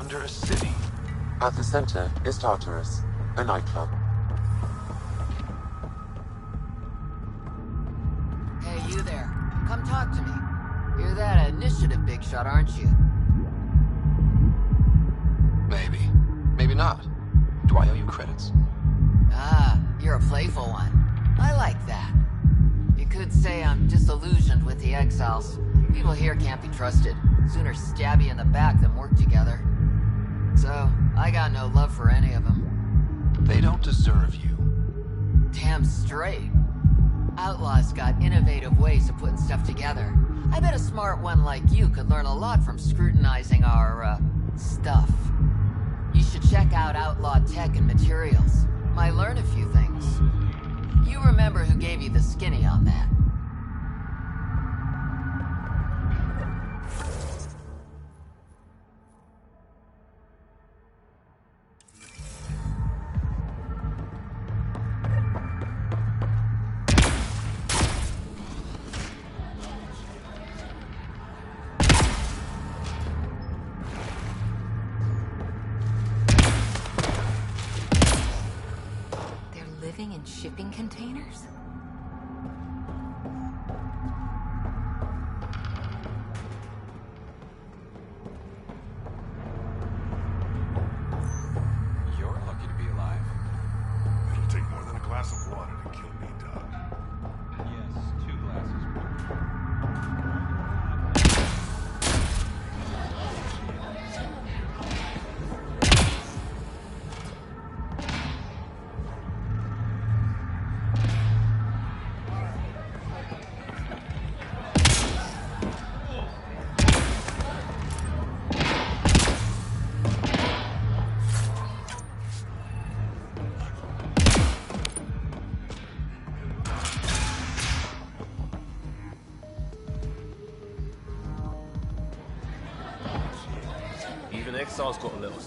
under a city. At the center is Tartarus, a nightclub. Hey, you there. Come talk to me. You're that initiative big shot, aren't you? Maybe. Maybe not. Do I owe you credits? Ah, you're a playful one. I like that. You could say I'm disillusioned with the exiles. People here can't be trusted. Sooner stab you in the back than work together. So, I got no love for any of them. They don't deserve you. Damn straight. Outlaws got innovative ways of putting stuff together. I bet a smart one like you could learn a lot from scrutinizing our, stuff. You should check out Outlaw Tech and Materials. Might learn a few things. You remember who gave you the skinny on that. Living in shipping containers? You're lucky to be alive. It'll take more than a glass of water to kill me, Doc. Yes, 2 glasses. Even Exile's got a little...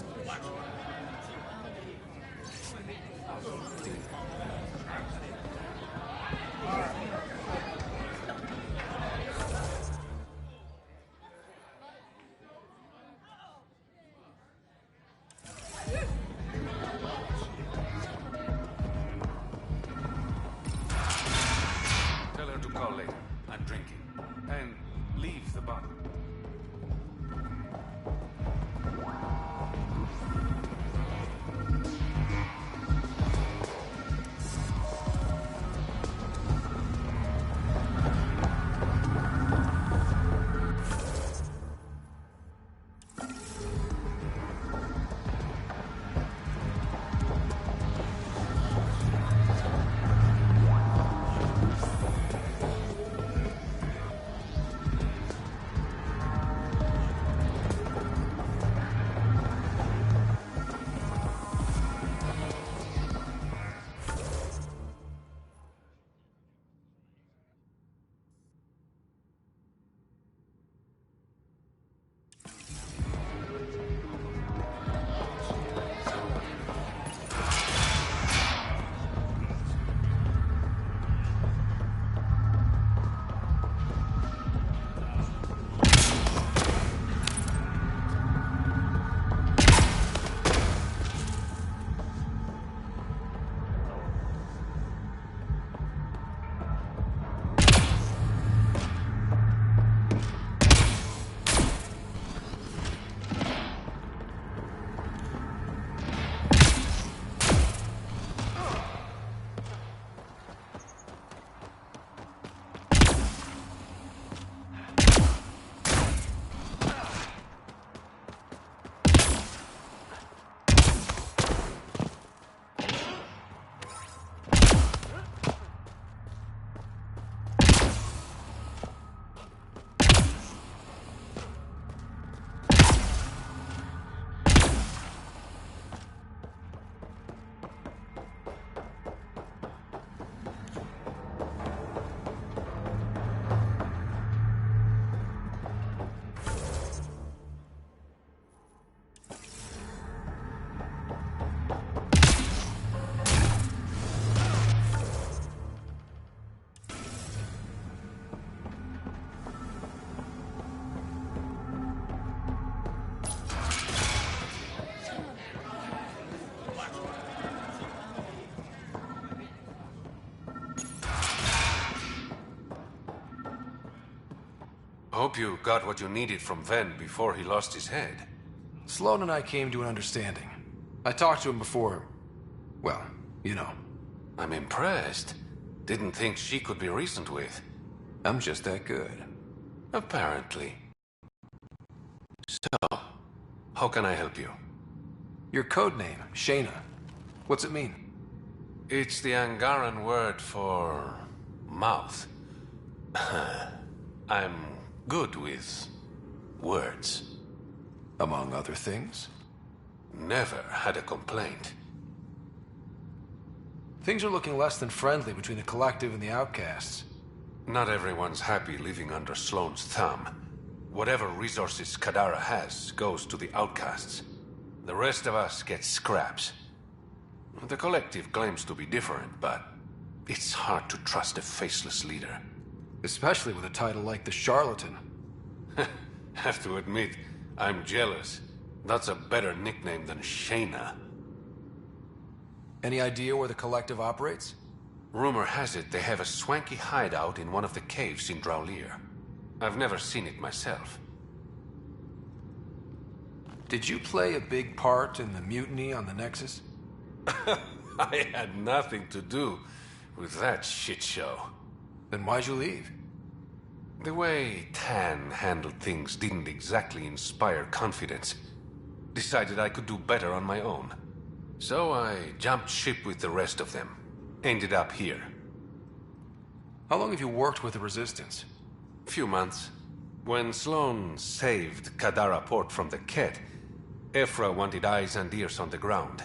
Tell her to call later. I'm drinking. And leave the bottle. Hope you got what you needed from Ven before he lost his head. Sloan and I came to an understanding. I talked to him before... well, you know. I'm impressed. Didn't think she could be reasoned with. I'm just that good. Apparently. So, how can I help you? Your code name, Shayna. What's it mean? It's the Angaran word for... mouth. I'm good with... words. Among other things? Never had a complaint. Things are looking less than friendly between the Collective and the Outcasts. Not everyone's happy living under Sloane's thumb. Whatever resources Kadara has goes to the Outcasts. The rest of us get scraps. The Collective claims to be different, but it's hard to trust a faceless leader. Especially with a title like the Charlatan. Have to admit, I'm jealous. That's a better nickname than Shayna. Any idea where the Collective operates? Rumor has it they have a swanky hideout in one of the caves in Draulir. I've never seen it myself. Did you play a big part in the mutiny on the Nexus? I had nothing to do with that shit show. Then why'd you leave? The way Tan handled things didn't exactly inspire confidence. Decided I could do better on my own. So I jumped ship with the rest of them. Ended up here. How long have you worked with the Resistance? Few months. When Sloane saved Kadara Port from the Ket, Ephra wanted eyes and ears on the ground.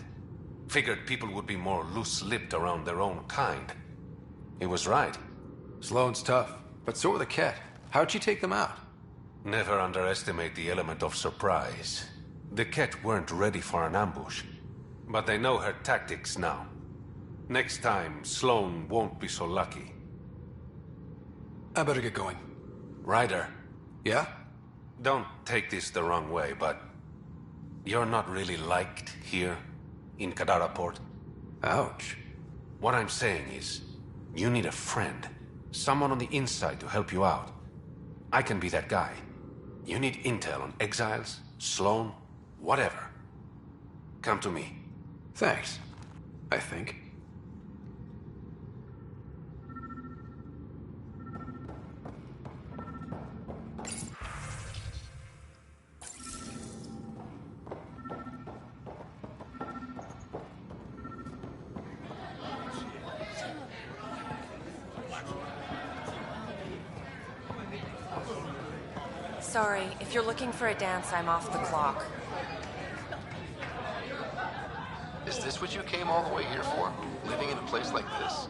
Figured people would be more loose-lipped around their own kind. He was right. Sloane's tough, but so are the Ket. How'd she take them out? Never underestimate the element of surprise. The Ket weren't ready for an ambush, but they know her tactics now. Next time, Sloane won't be so lucky. I better get going. Ryder. Yeah? Don't take this the wrong way, but... you're not really liked here, in Kadara Port. Ouch. What I'm saying is, you need a friend. Someone on the inside to help you out. I can be that guy. You need intel on exiles, Sloane, whatever. Come to me. Thanks. I think. Sorry, if you're looking for a dance, I'm off the clock. Is this what you came all the way here for? Living in a place like this?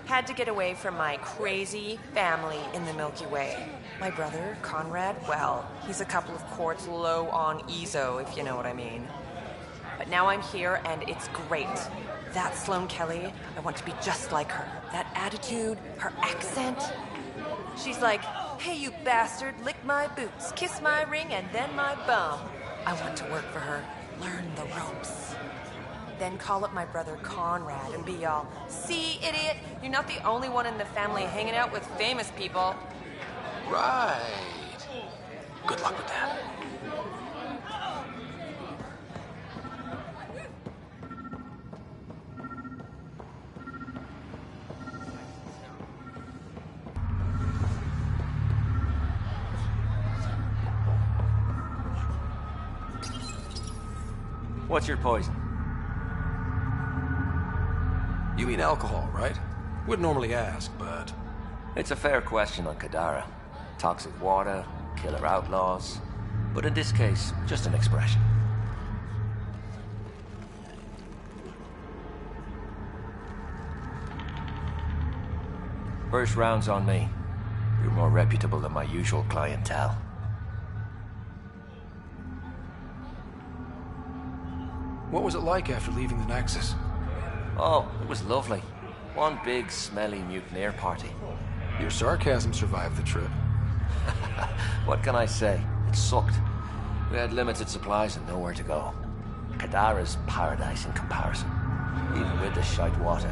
Had to get away from my crazy family in the Milky Way. My brother, Conrad, well, he's a couple of quarts low on EZO, if you know what I mean. But now I'm here, and it's great. That Sloane Kelly, I want to be just like her. That attitude, her accent. She's like, hey, you bastard, lick my boots, kiss my ring, and then my bum. I want to work for her, learn the ropes. Then call up my brother Conrad and be all, see, idiot, you're not the only one in the family hanging out with famous people. Right. Good luck with that. What's your poison? You mean alcohol, right? Wouldn't normally ask, but... It's a fair question on Kadara. Toxic water, killer outlaws. But in this case, just an expression. First round's on me. You're more reputable than my usual clientele. What was it like after leaving the Nexus? Oh, it was lovely. One big, smelly mutineer party. Your sarcasm survived the trip. What can I say? It sucked. We had limited supplies and nowhere to go. Kadara's paradise in comparison, even with the shite water.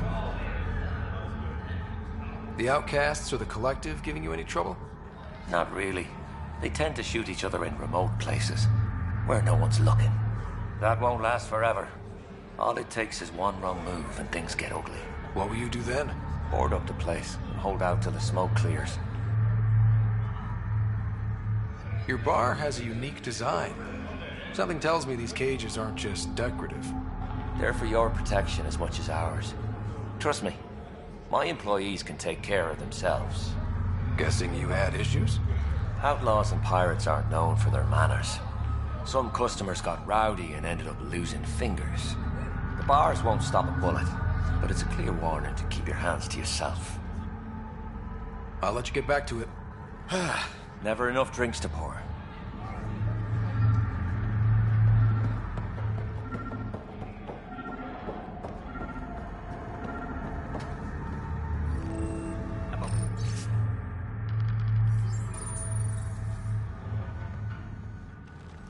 The Outcasts or the Collective giving you any trouble? Not really. They tend to shoot each other in remote places, where no one's looking. That won't last forever. All it takes is one wrong move and things get ugly. What will you do then? Board up the place and hold out till the smoke clears. Your bar has a unique design. Something tells me these cages aren't just decorative. They're for your protection as much as ours. Trust me, my employees can take care of themselves. Guessing you had issues? Outlaws and pirates aren't known for their manners. Some customers got rowdy and ended up losing fingers. The bars won't stop a bullet, but it's a clear warning to keep your hands to yourself. I'll let you get back to it. Never enough drinks to pour.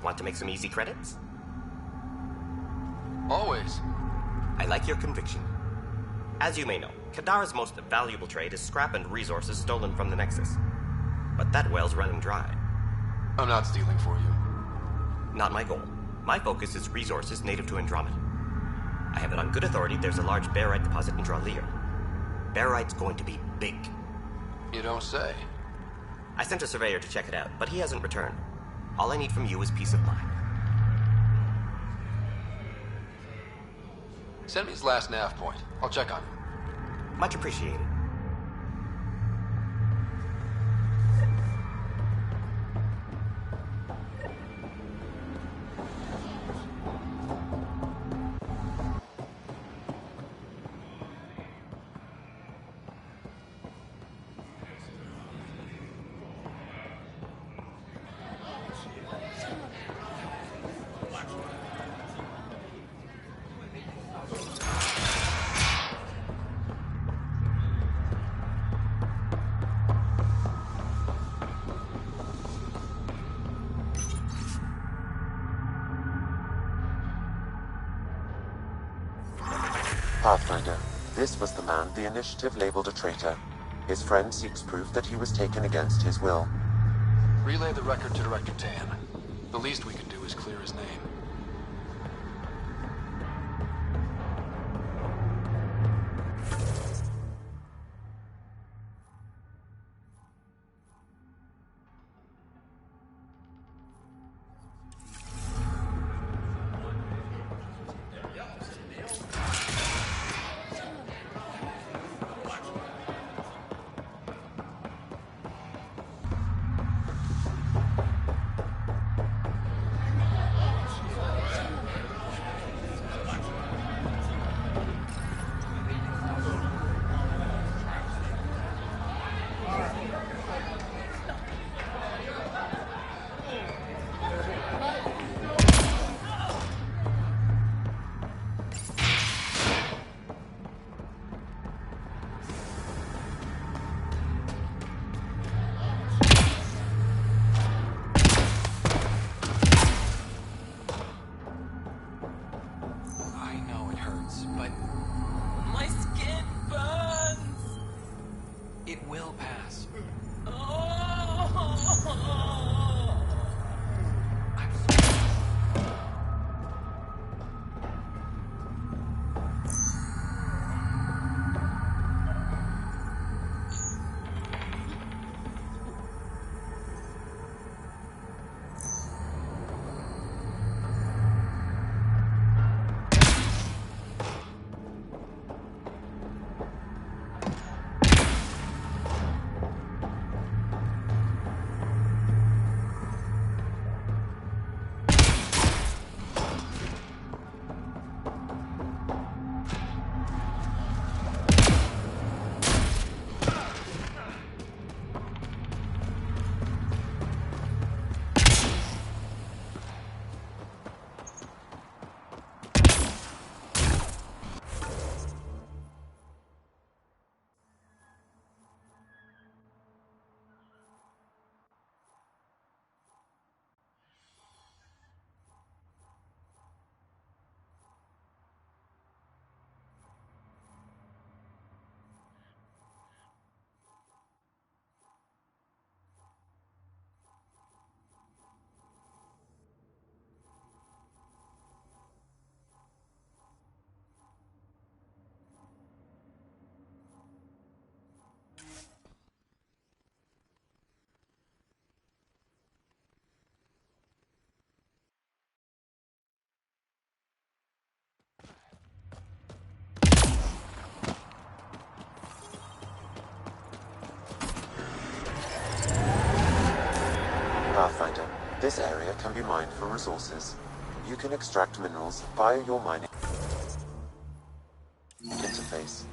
Want to make some easy credits? Always. I like your conviction. As you may know, Kadara's most valuable trade is scrap and resources stolen from the Nexus. But that well's running dry. I'm not stealing for you. Not my goal. My focus is resources native to Andromeda. I have it on good authority there's a large barite deposit in Dralir. Barite's going to be big. You don't say. I sent a surveyor to check it out, but he hasn't returned. All I need from you is peace of mind. Send me his last nav point. I'll check on him. Much appreciated. Pathfinder, this was the man the Initiative labeled a traitor. His friend seeks proof that he was taken against his will. Relay the record to Director Tan. The least we can do is clear his name. Pathfinder, this area can be mined for resources. You can extract minerals via your mining interface.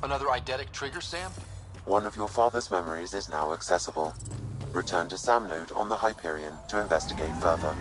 Another eidetic trigger, Sam? One of your father's memories is now accessible. Return to Sam Node on the Hyperion to investigate further.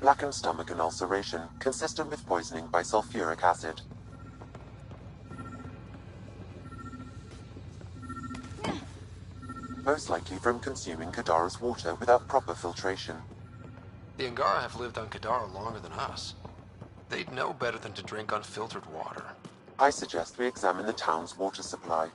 blackened stomach and ulceration, consistent with poisoning by sulfuric acid. Most likely from consuming Kadara's water without proper filtration. The Angara have lived on Kadara longer than us. They'd know better than to drink unfiltered water. I suggest we examine the town's water supply.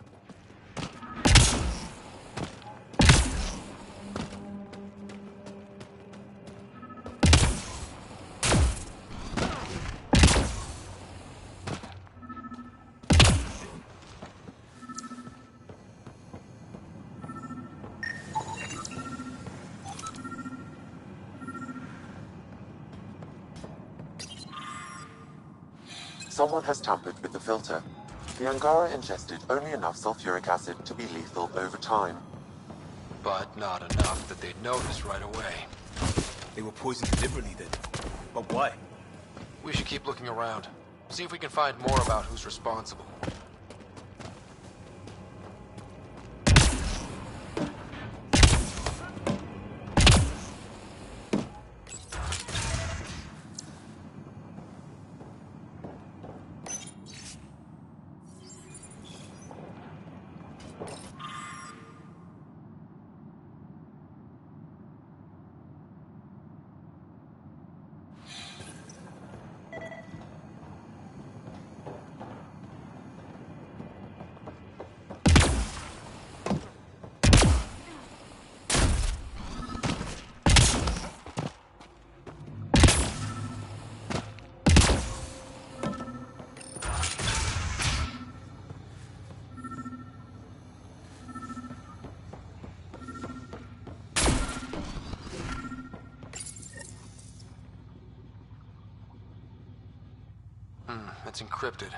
Someone has tampered with the filter. The Angara ingested only enough sulfuric acid to be lethal over time. But not enough that they'd notice right away. They were poisoned deliberately then. But why? We should keep looking around. See if we can find more about who's responsible. It's encrypted.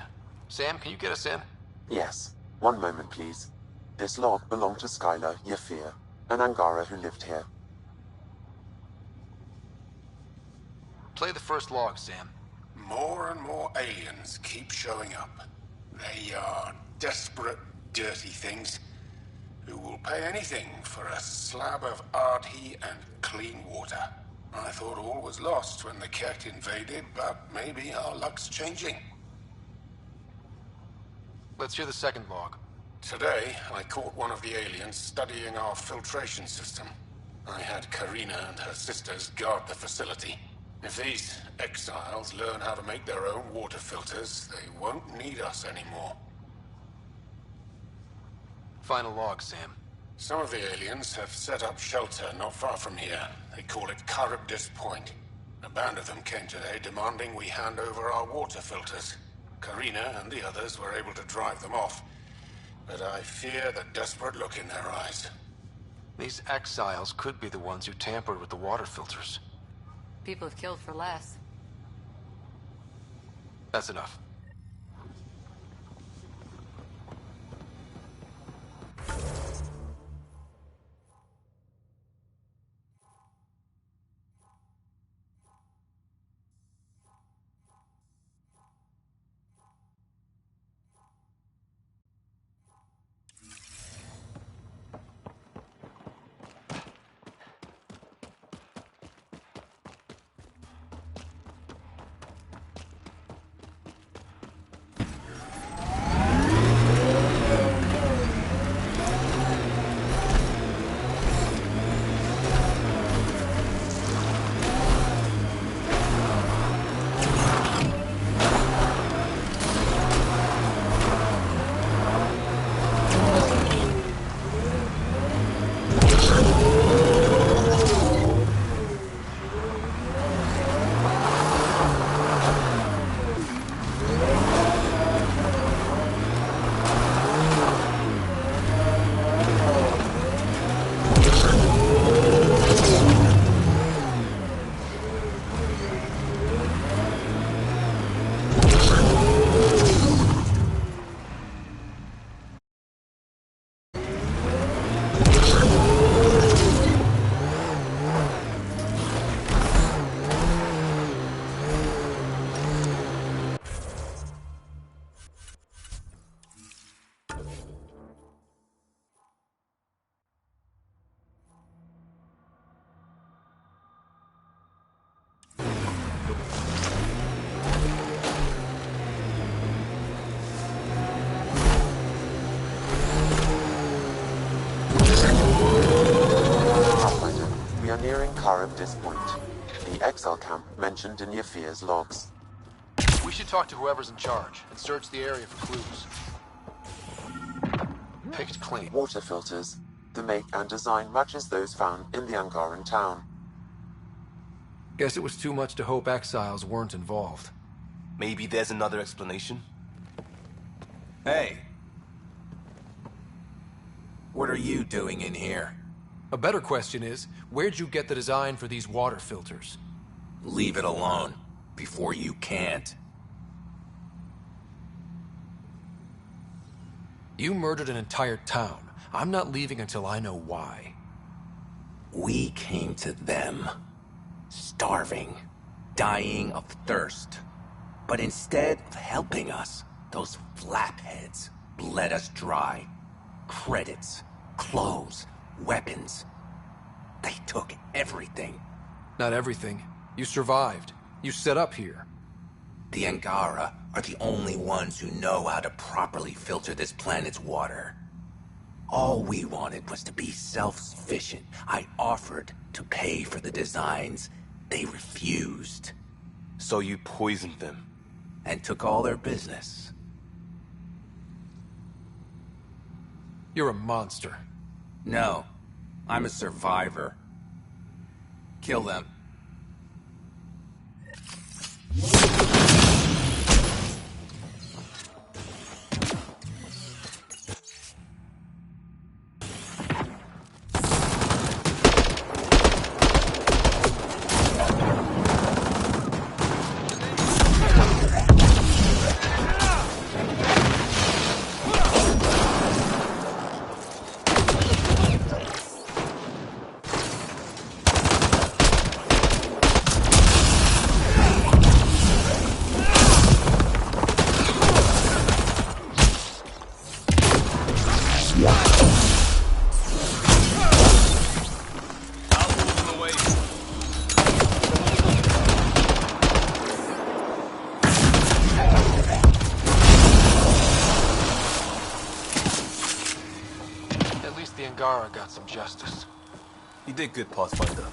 Sam, can you get us in? Yes. One moment, please. This log belonged to Skylar Yafir, an Angara who lived here. Play the first log, Sam. More and more aliens keep showing up. They are desperate, dirty things who will pay anything for a slab of Ardhi and clean water. I thought all was lost when the Ket invaded, but maybe our luck's changing. Let's hear the second log. Today, I caught one of the aliens studying our filtration system. I had Karina and her sisters guard the facility. If these exiles learn how to make their own water filters, they won't need us anymore. Final log, Sam. Some of the aliens have set up shelter not far from here. They call it Charybdis Point. A band of them came today demanding we hand over our water filters. Karina and the others were able to drive them off, but I fear the desperate look in their eyes. These exiles could be the ones who tampered with the water filters. People have killed for less. That's enough. are nearing Charybdis Point, the exile camp mentioned in Yafir's logs. We should talk to whoever's in charge and search the area for clues. Picked clean. Water filters. The make and design matches those found in the Angaran town. Guess it was too much to hope exiles weren't involved. Maybe there's another explanation? Hey! What are you doing in here? A better question is, where'd you get the design for these water filters? Leave it alone, before you can't. You murdered an entire town. I'm not leaving until I know why. We came to them. Starving. Dying of thirst. But instead of helping us, those flapheads bled us dry. Credits, clothes, weapons. They took everything. Not everything. You survived. You set up here. The Angara are the only ones who know how to properly filter this planet's water. All we wanted was to be self-sufficient. I offered to pay for the designs. They refused. So you poisoned them? And took all their business. You're a monster. No, I'm a survivor. Kill them. Angara got some justice. You did good, Pathfinder.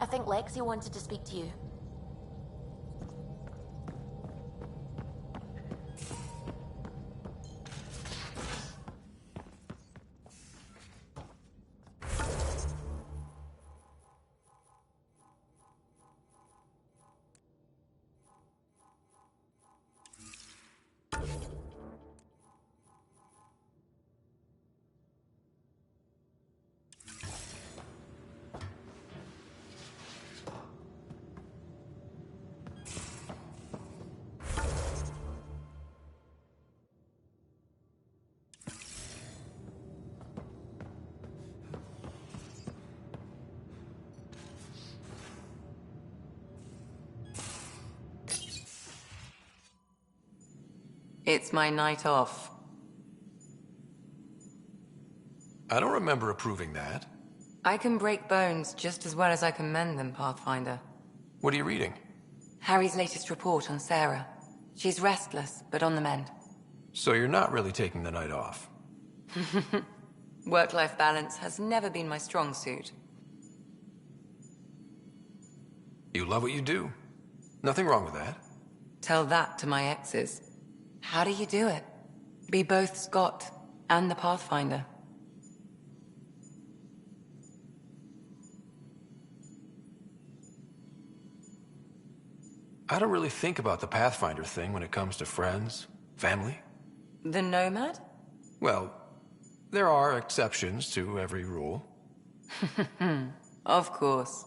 I think Lexi wanted to speak to you. It's my night off. I don't remember approving that. I can break bones just as well as I can mend them, Pathfinder. What are you reading? Harry's latest report on Sarah. She's restless, but on the mend. So you're not really taking the night off? Work-life balance has never been my strong suit. You love what you do. Nothing wrong with that. Tell that to my exes. How do you do it? Be both Scott and the Pathfinder. I don't really think about the Pathfinder thing when it comes to friends, family. The Nomad? Well, there are exceptions to every rule. Of course.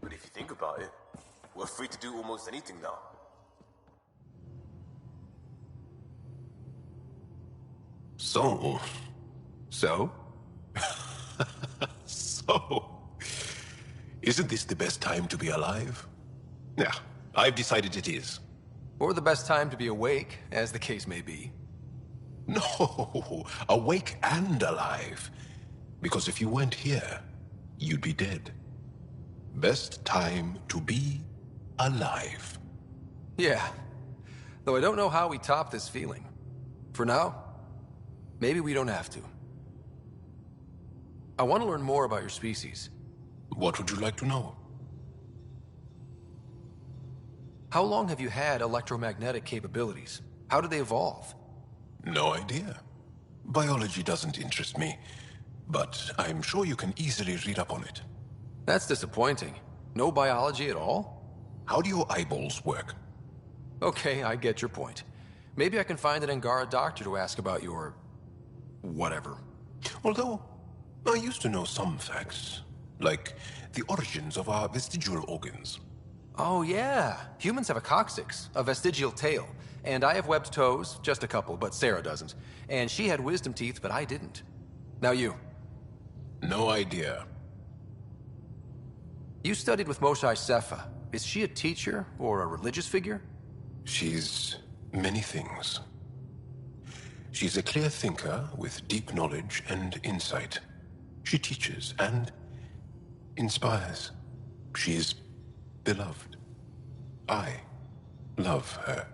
But if you think about it, we're free to do almost anything now. So? So? Isn't this the best time to be alive? Yeah, I've decided it is. Or the best time to be awake, as the case may be. No, awake and alive. Because if you weren't here, you'd be dead. Best time to be alive. Yeah. Though I don't know how we top this feeling. For now, maybe we don't have to. I want to learn more about your species. What would you like to know? How long have you had electromagnetic capabilities? How did they evolve? No idea. Biology doesn't interest me, but I'm sure you can easily read up on it. That's disappointing. No biology at all? How do your eyeballs work? Okay, I get your point. Maybe I can find an Angara doctor to ask about your... whatever. Although, I used to know some facts, like the origins of our vestigial organs. Oh yeah, humans have a coccyx, a vestigial tail, and I have webbed toes, just a couple, but Sarah doesn't. And she had wisdom teeth, but I didn't. Now you. No idea. You studied with Moshae Sefa. Is she a teacher or a religious figure? She's many things. She's a clear thinker with deep knowledge and insight. She teaches and inspires. She's beloved. I love her.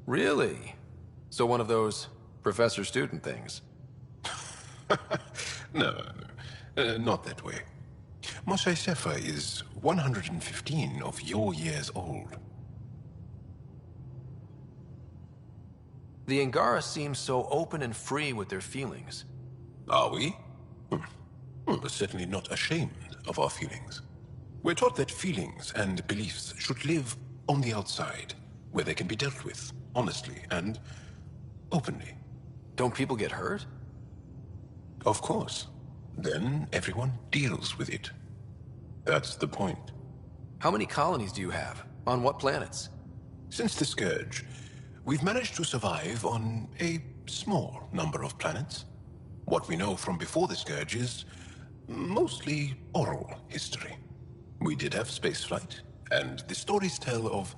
Really? So one of those professor-student things? No, not that way. Moshae Sefa is 115 of your years old. The Angara seem so open and free with their feelings. Are we? We're certainly not ashamed of our feelings. We're taught that feelings and beliefs should live on the outside, where they can be dealt with, honestly and openly. Don't people get hurt? Of course. Then everyone deals with it. That's the point. How many colonies do you have? On what planets? Since the Scourge, we've managed to survive on a small number of planets. What we know from before the Scourge is mostly oral history. We did have spaceflight, and the stories tell of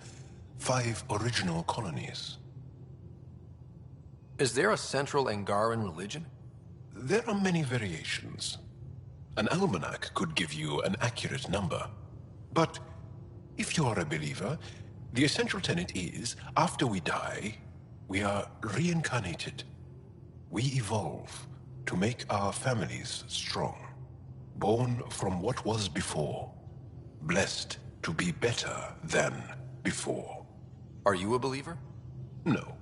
5 original colonies. Is there a central Angaran religion? There are many variations. An almanac could give you an accurate number. But if you are a believer, the essential tenet is, after we die, we are reincarnated. We evolve to make our families strong. Born from what was before. Blessed to be better than before. Are you a believer? No.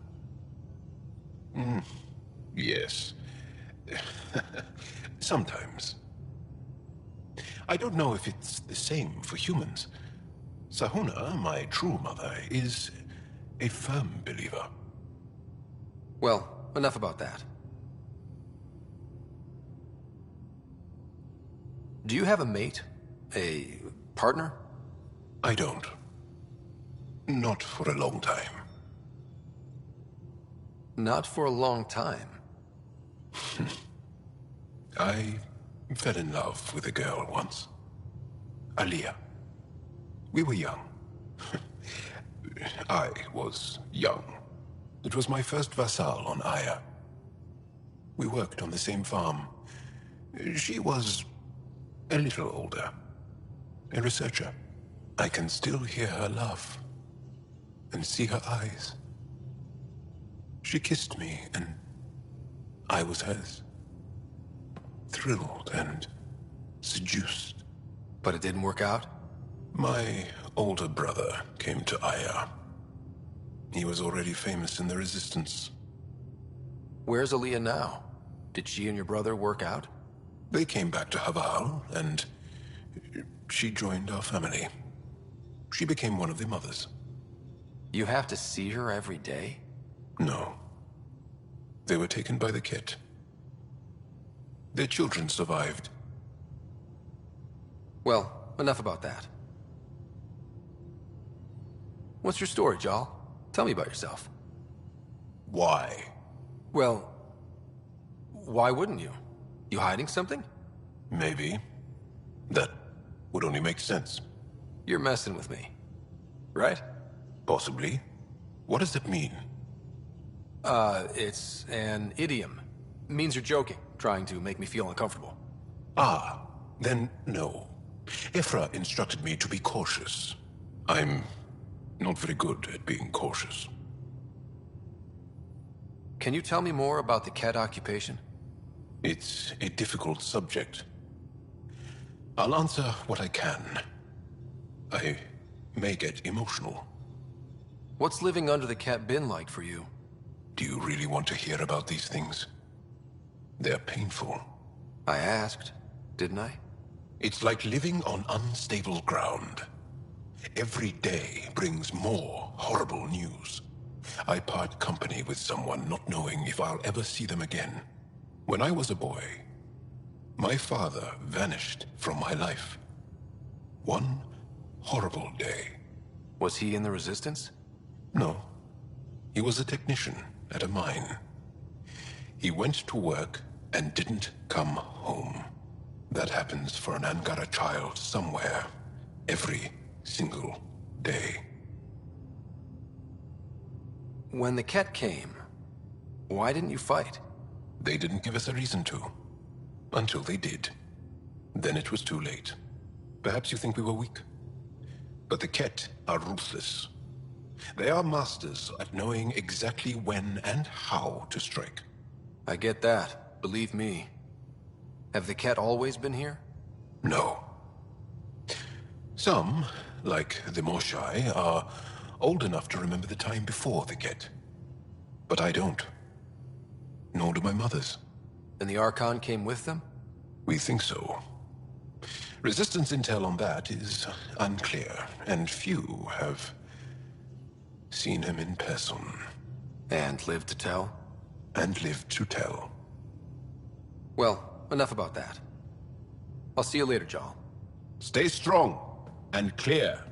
Yes. Sometimes. I don't know if it's the same for humans. Sahuna, my true mother, is a firm believer. Well, enough about that. Do you have a mate? A partner? I don't. Not for a long time. Not for a long time. I fell in love with a girl once. Aliyah. We were young. I was young. It was my first vassal on Aya. We worked on the same farm. She was a little older. A researcher. I can still hear her laugh and see her eyes. She kissed me and I was hers. Thrilled and seduced. But it didn't work out? My older brother came to Aya. He was already famous in the Resistance. Where's Aliyah now? Did she and your brother work out? They came back to Haval, and she joined our family. She became one of the mothers. You have to see her every day? No. They were taken by the Ket. Their children survived. Well, enough about that. What's your story, Jal? Tell me about yourself. Why? Well, why wouldn't you? You hiding something? Maybe. That would only make sense. You're messing with me, right? Possibly. What does it mean? It's an idiom. Means you're joking, trying to make me feel uncomfortable. Ah, then no. Ephra instructed me to be cautious. I'm not very good at being cautious. Can you tell me more about the Ket occupation? It's a difficult subject. I'll answer what I can. I may get emotional. What's living under the Ket been like for you? Do you really want to hear about these things? They're painful. I asked, didn't I? It's like living on unstable ground. Every day brings more horrible news. I part company with someone not knowing if I'll ever see them again. When I was a boy, my father vanished from my life. One horrible day. Was he in the Resistance? No. He was a technician at a mine. He went to work and didn't come home. That happens for an Angara child somewhere, every single day. When the Ket came, why didn't you fight? They didn't give us a reason to. Until they did. Then it was too late. Perhaps you think we were weak. But the Ket are ruthless. They are masters at knowing exactly when and how to strike. I get that, believe me. Have the Ket always been here? No. Some, like the Moshai, are old enough to remember the time before the Ket. But I don't. Nor do my mothers. And the Archon came with them? We think so. Resistance intel on that is unclear, and few have seen him in person. And lived to tell? And lived to tell. Well, enough about that. I'll see you later, Jal. Stay strong and clear.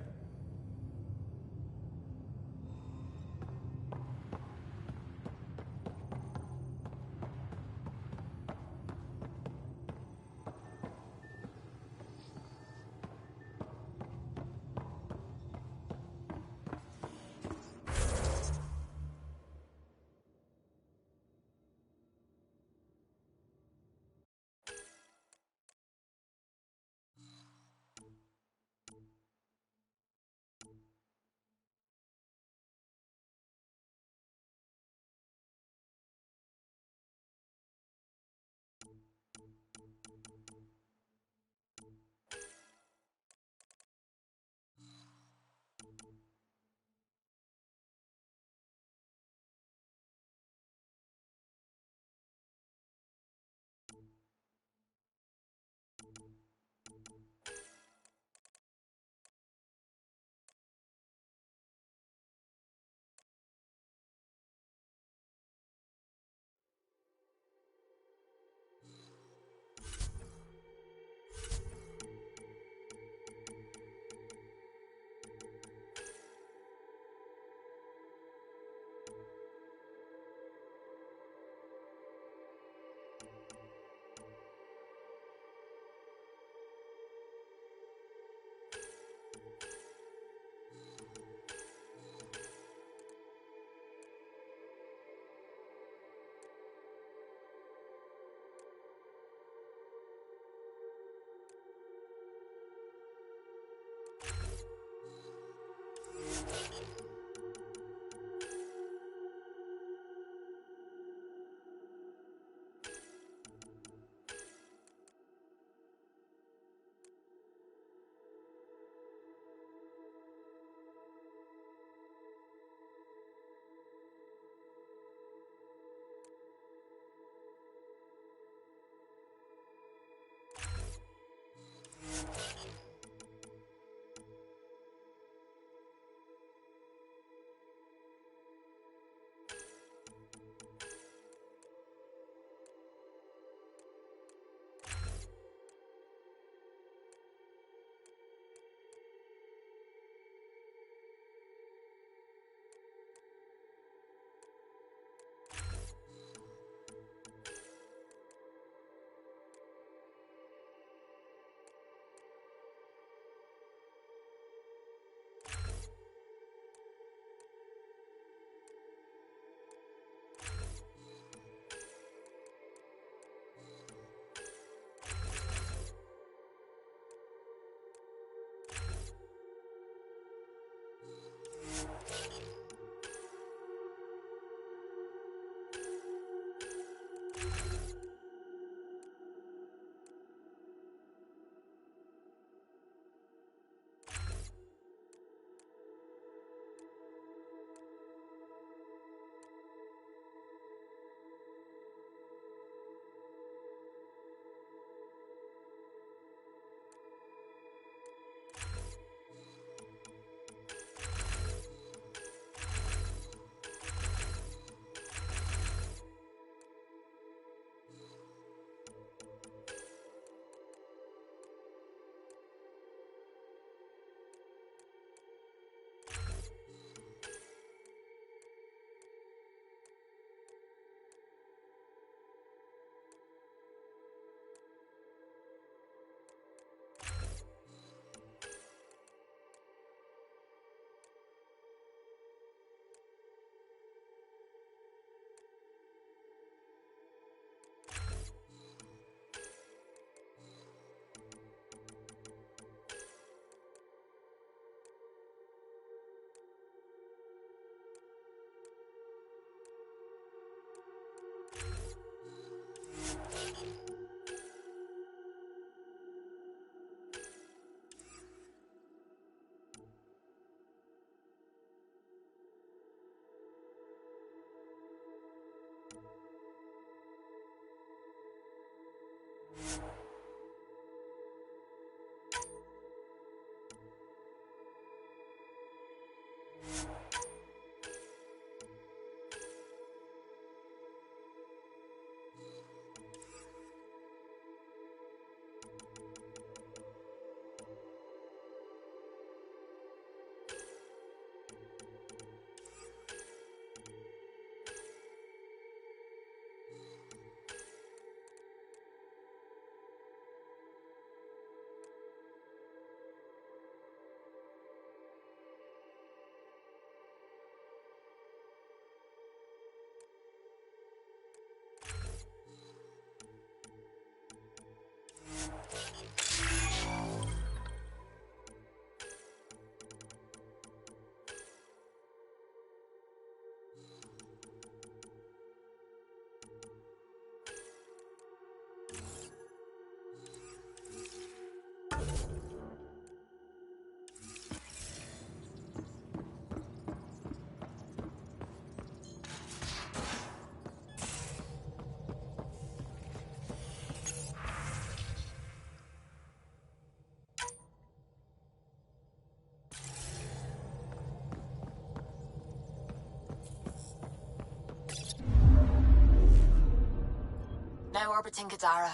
Now orbiting Kadara.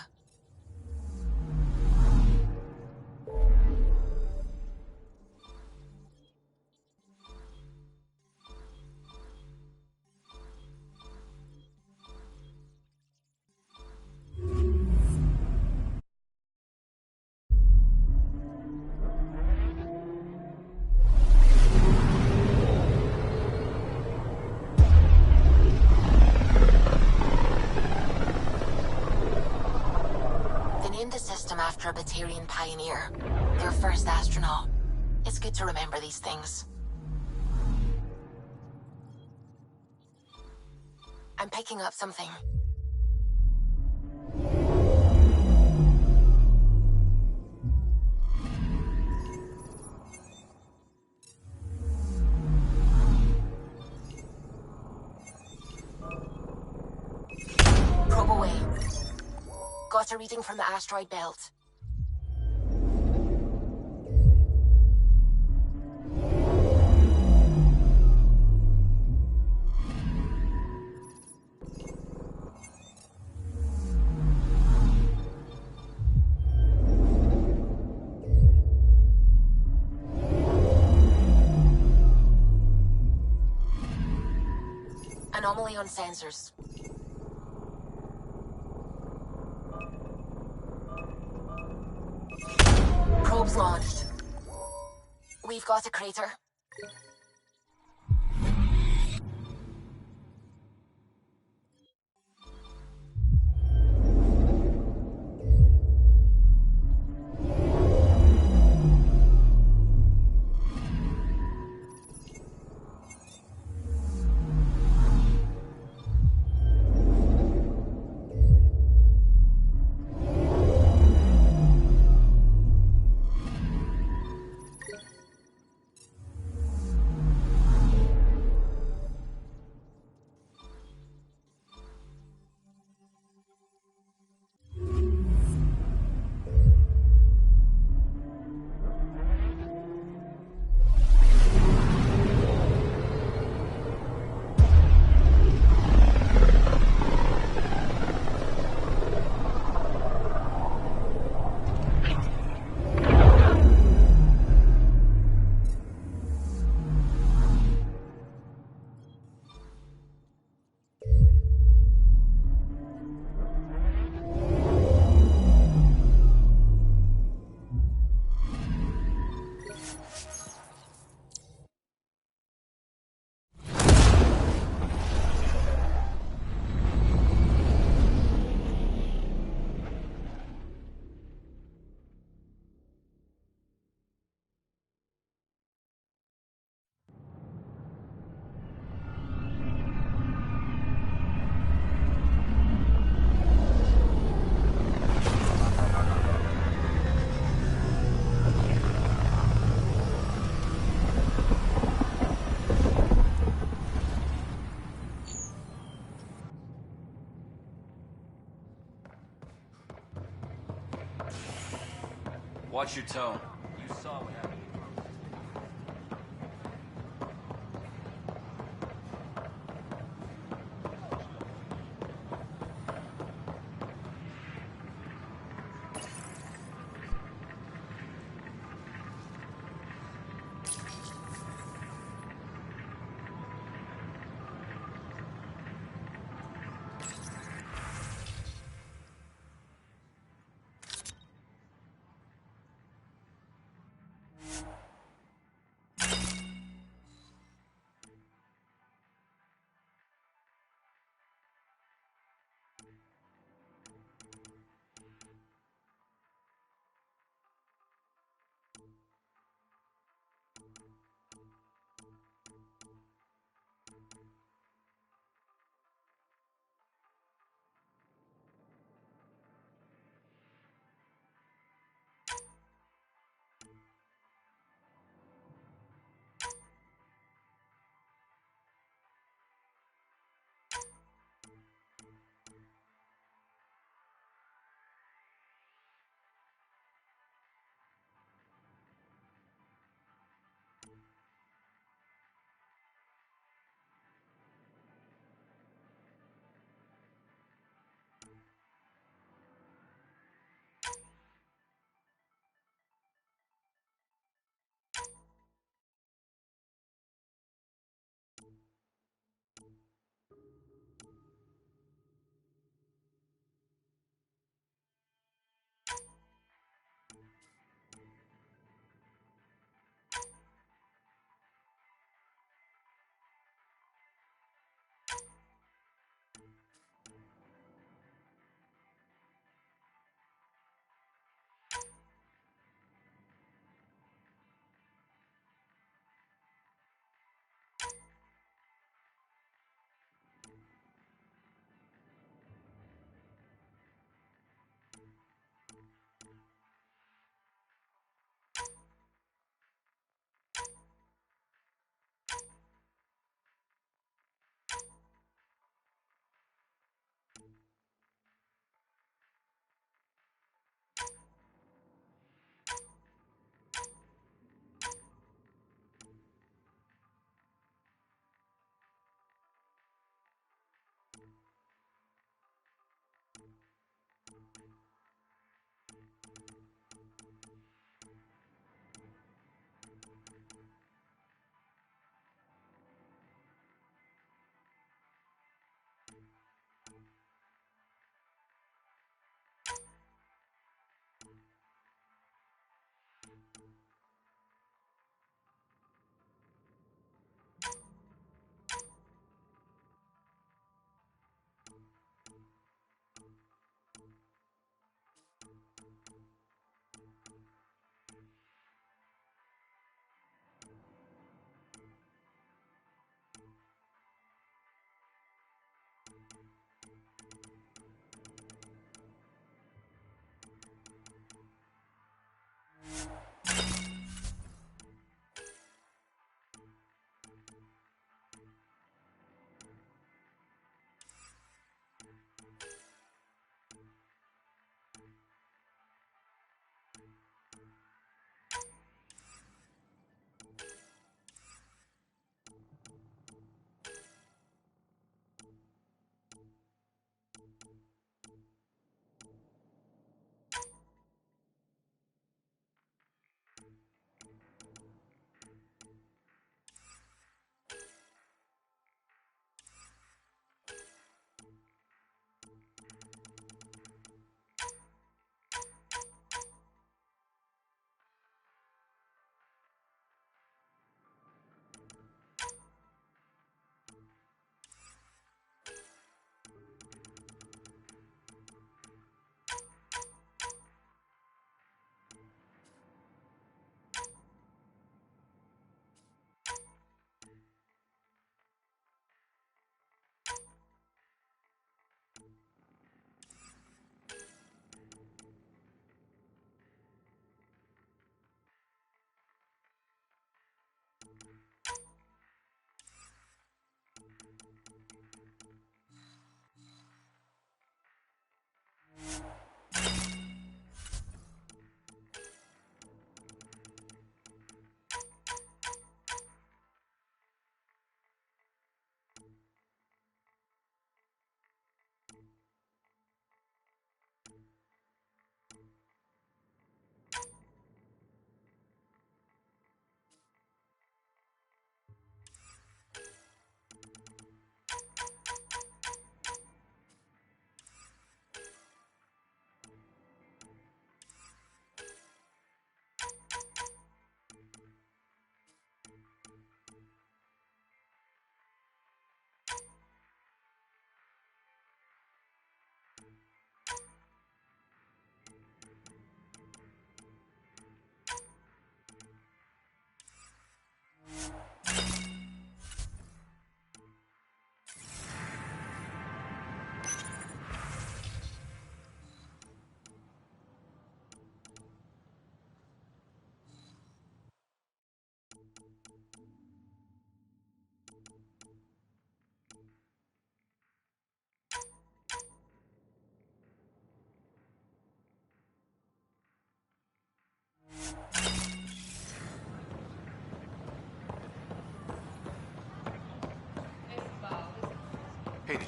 After a Batarian pioneer, their first astronaut. It's good to remember these things. I'm picking up something. Probe away. Got a reading from the asteroid belt. Anomaly on sensors. Probes launched. We've got a crater. Watch your tone. You saw what happened.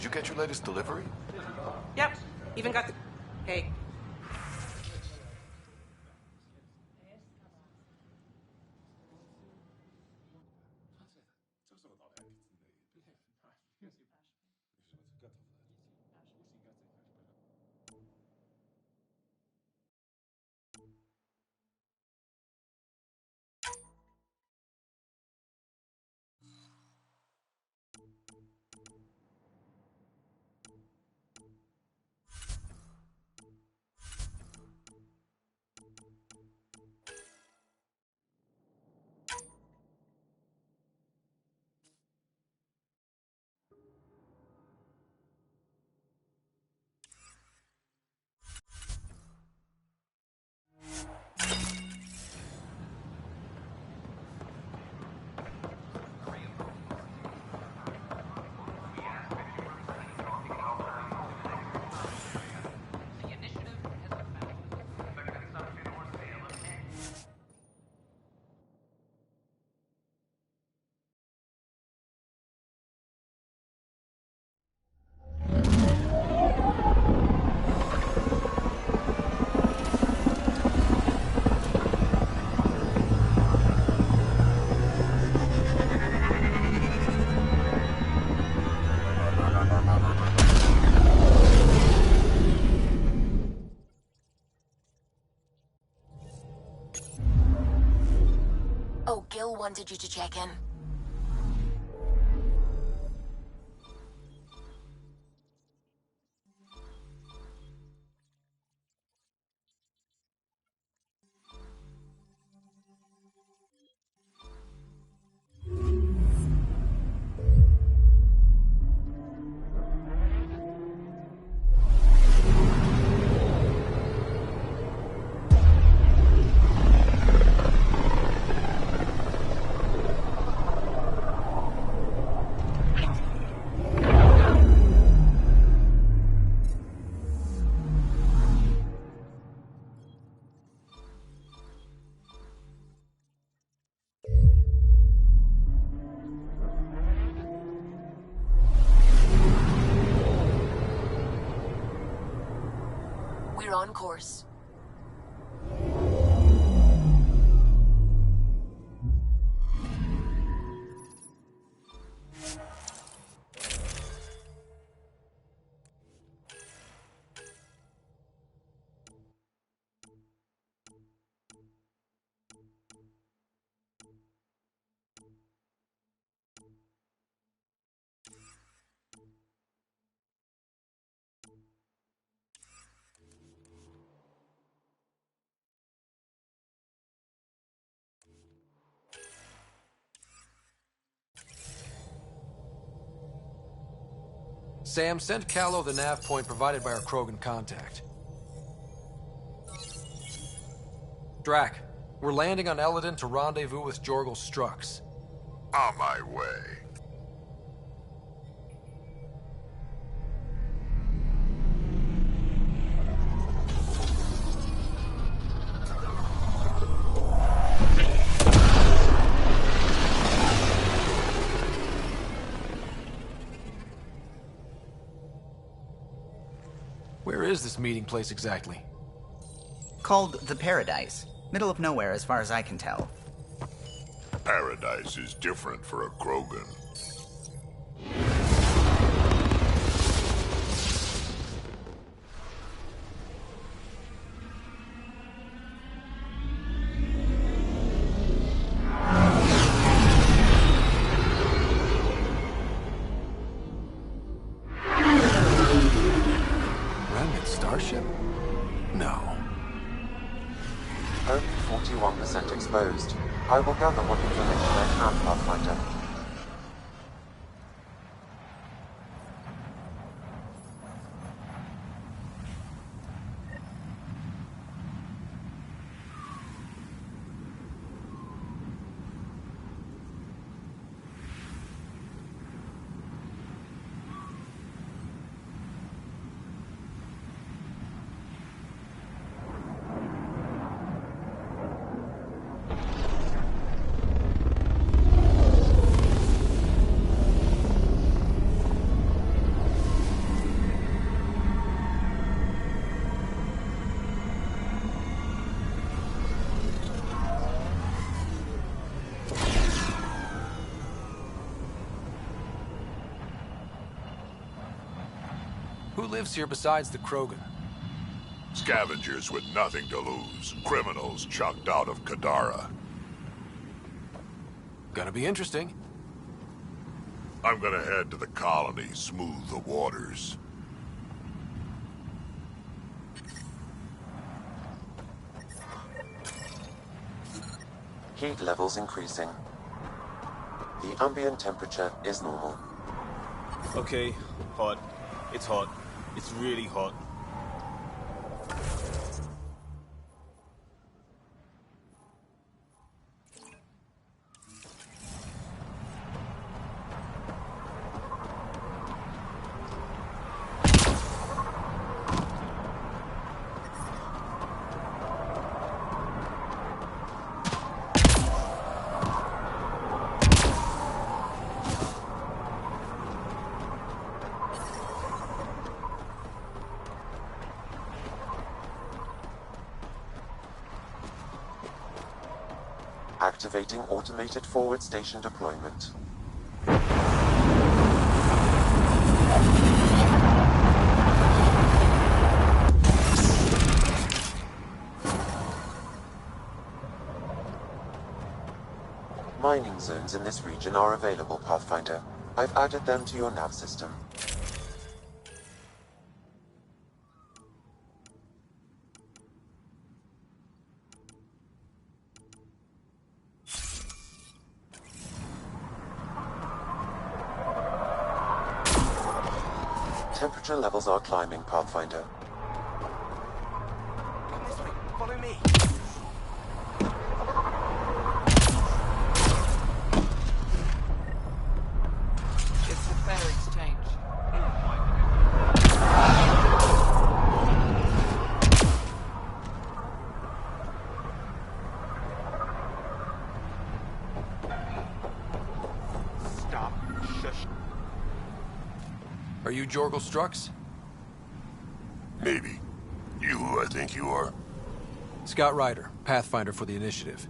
you get your latest delivery? Yep. Even got the... Hey. Oh, Gil wanted you to check in. We're on course. Sam, send Callow the nav point provided by our Krogan contact. Drac, we're landing on Eladon to rendezvous with Jorgal Strux. On my way. Where is this meeting place exactly? Called the Paradise. Middle of nowhere as far as I can tell. Paradise is different for a Krogan. Remnant starship? No. Only 41% exposed. I will gather what information I can, Pathfinder. Who lives here besides the Krogan? Scavengers with nothing to lose. Criminals chucked out of Kadara. Gonna be interesting. I'm gonna head to the colony, smooth the waters. Heat levels increasing. The ambient temperature is normal. Okay, hot. It's hot. It's really hot. Activating automated forward station deployment. Mining zones in this region are available, Pathfinder. I've added them to your nav system. Temperature levels are climbing, Pathfinder. Come this way. Follow me. It's the fair exchange. Stop. Shush. Are you Jorgel Strux? Maybe. You who I think you are? Scott Ryder, Pathfinder for the Initiative.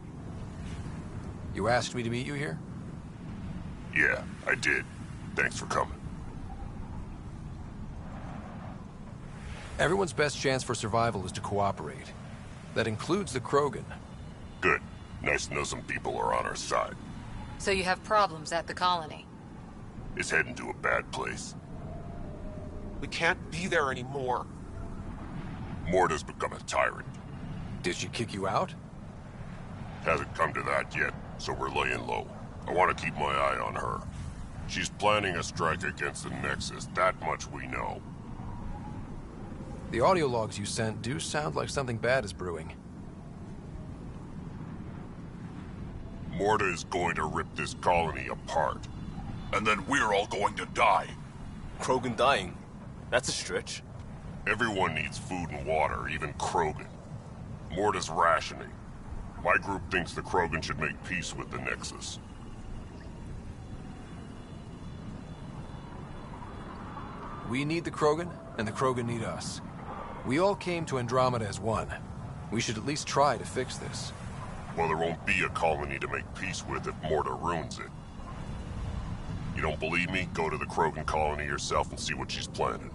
You asked me to meet you here? Yeah, I did. Thanks for coming. Everyone's best chance for survival is to cooperate. That includes the Krogan. Good. Nice to know some people are on our side. So you have problems at the colony? It's heading to a bad place. We can't be there anymore. Morta's become a tyrant. Did she kick you out? Hasn't come to that yet, so we're laying low. I want to keep my eye on her. She's planning a strike against the Nexus, that much we know. The audio logs you sent do sound like something bad is brewing. Morta is going to rip this colony apart. And then we're all going to die. Krogan dying? That's a stretch. Everyone needs food and water, even Krogan. Morta's rationing. My group thinks the Krogan should make peace with the Nexus. We need the Krogan, and the Krogan need us. We all came to Andromeda as one. We should at least try to fix this. Well, there won't be a colony to make peace with if Morta ruins it. You don't believe me? Go to the Krogan colony yourself and see what she's planning.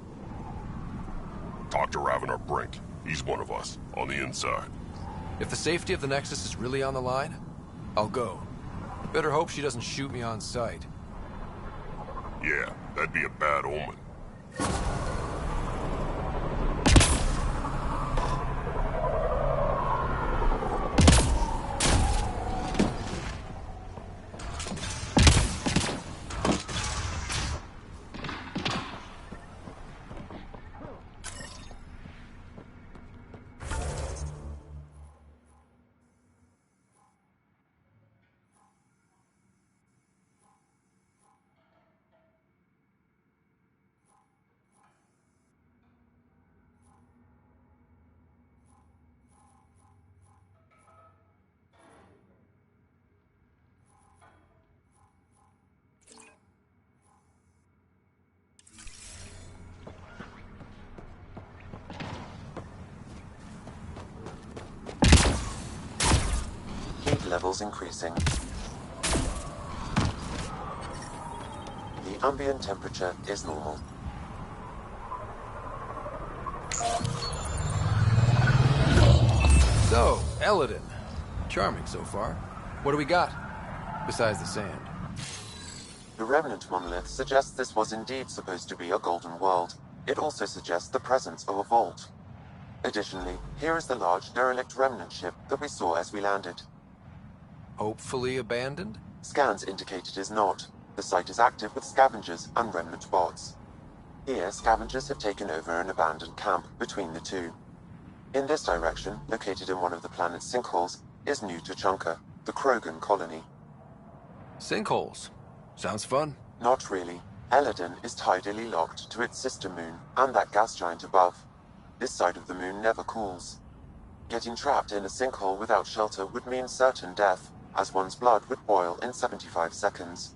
Talk to Ravenar Brink. He's one of us, on the inside. If the safety of the Nexus is really on the line, I'll go. Better hope she doesn't shoot me on sight. Yeah, that'd be a bad omen. Levels increasing. The ambient temperature is normal. Eladin. Charming so far. What do we got? Besides the sand. The remnant monolith suggests this was indeed supposed to be a golden world. It also suggests the presence of a vault. Additionally, here is the large derelict remnant ship that we saw as we landed. Hopefully abandoned? Scans indicate it is not. The site is active with scavengers and remnant bots. Here, scavengers have taken over an abandoned camp between the two. In this direction, located in one of the planet's sinkholes, is New Tuchanka, the Krogan colony. Sinkholes? Sounds fun. Not really. Eladin is tidally locked to its sister moon and that gas giant above. This side of the moon never cools. Getting trapped in a sinkhole without shelter would mean certain death, as one's blood would boil in 75 seconds.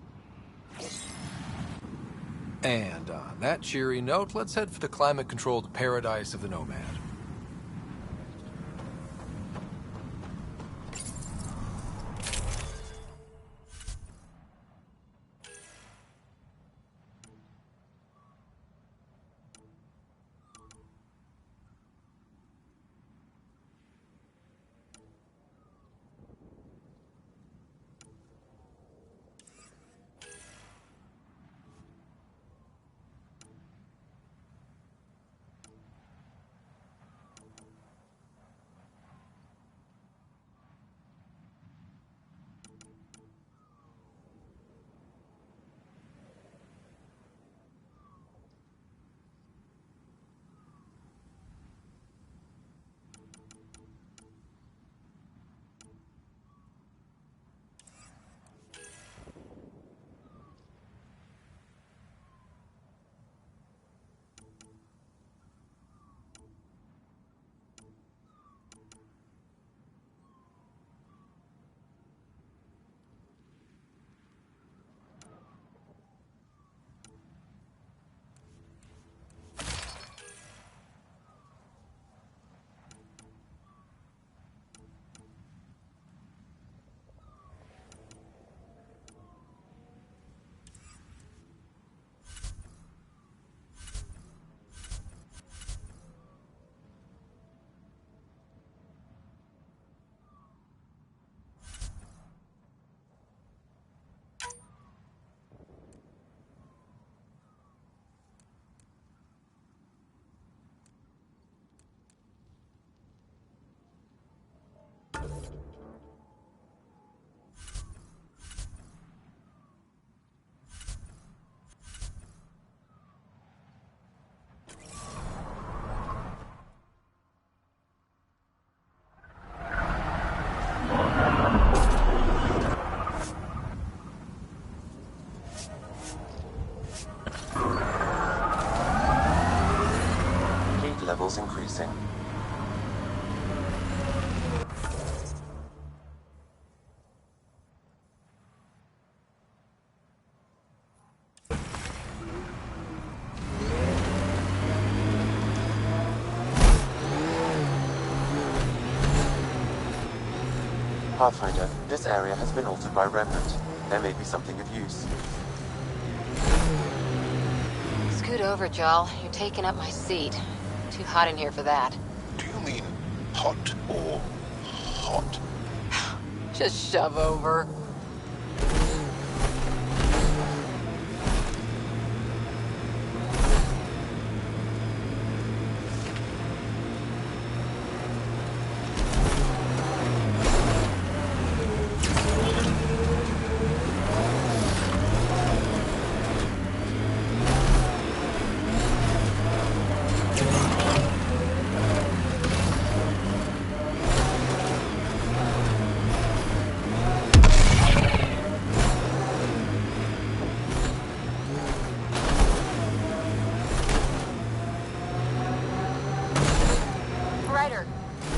And on that cheery note, let's head for the climate-controlled paradise of the Nomad. Levels increasing. Pathfinder, this area has been altered by Remnant. There may be something of use. Scoot over, Jal. You're taking up my seat. Too hot in here for that. Do you mean hot or hot? Just shove over.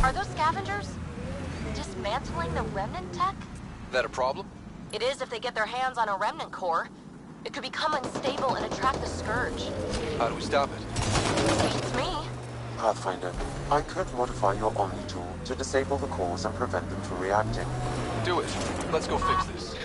Are those scavengers dismantling the remnant tech? That a problem? It is if they get their hands on a remnant core. It could become unstable and attract the Scourge. How do we stop it? Beats me. Pathfinder, I could modify your Omni tool to disable the cores and prevent them from reacting. Do it. Let's go fix this.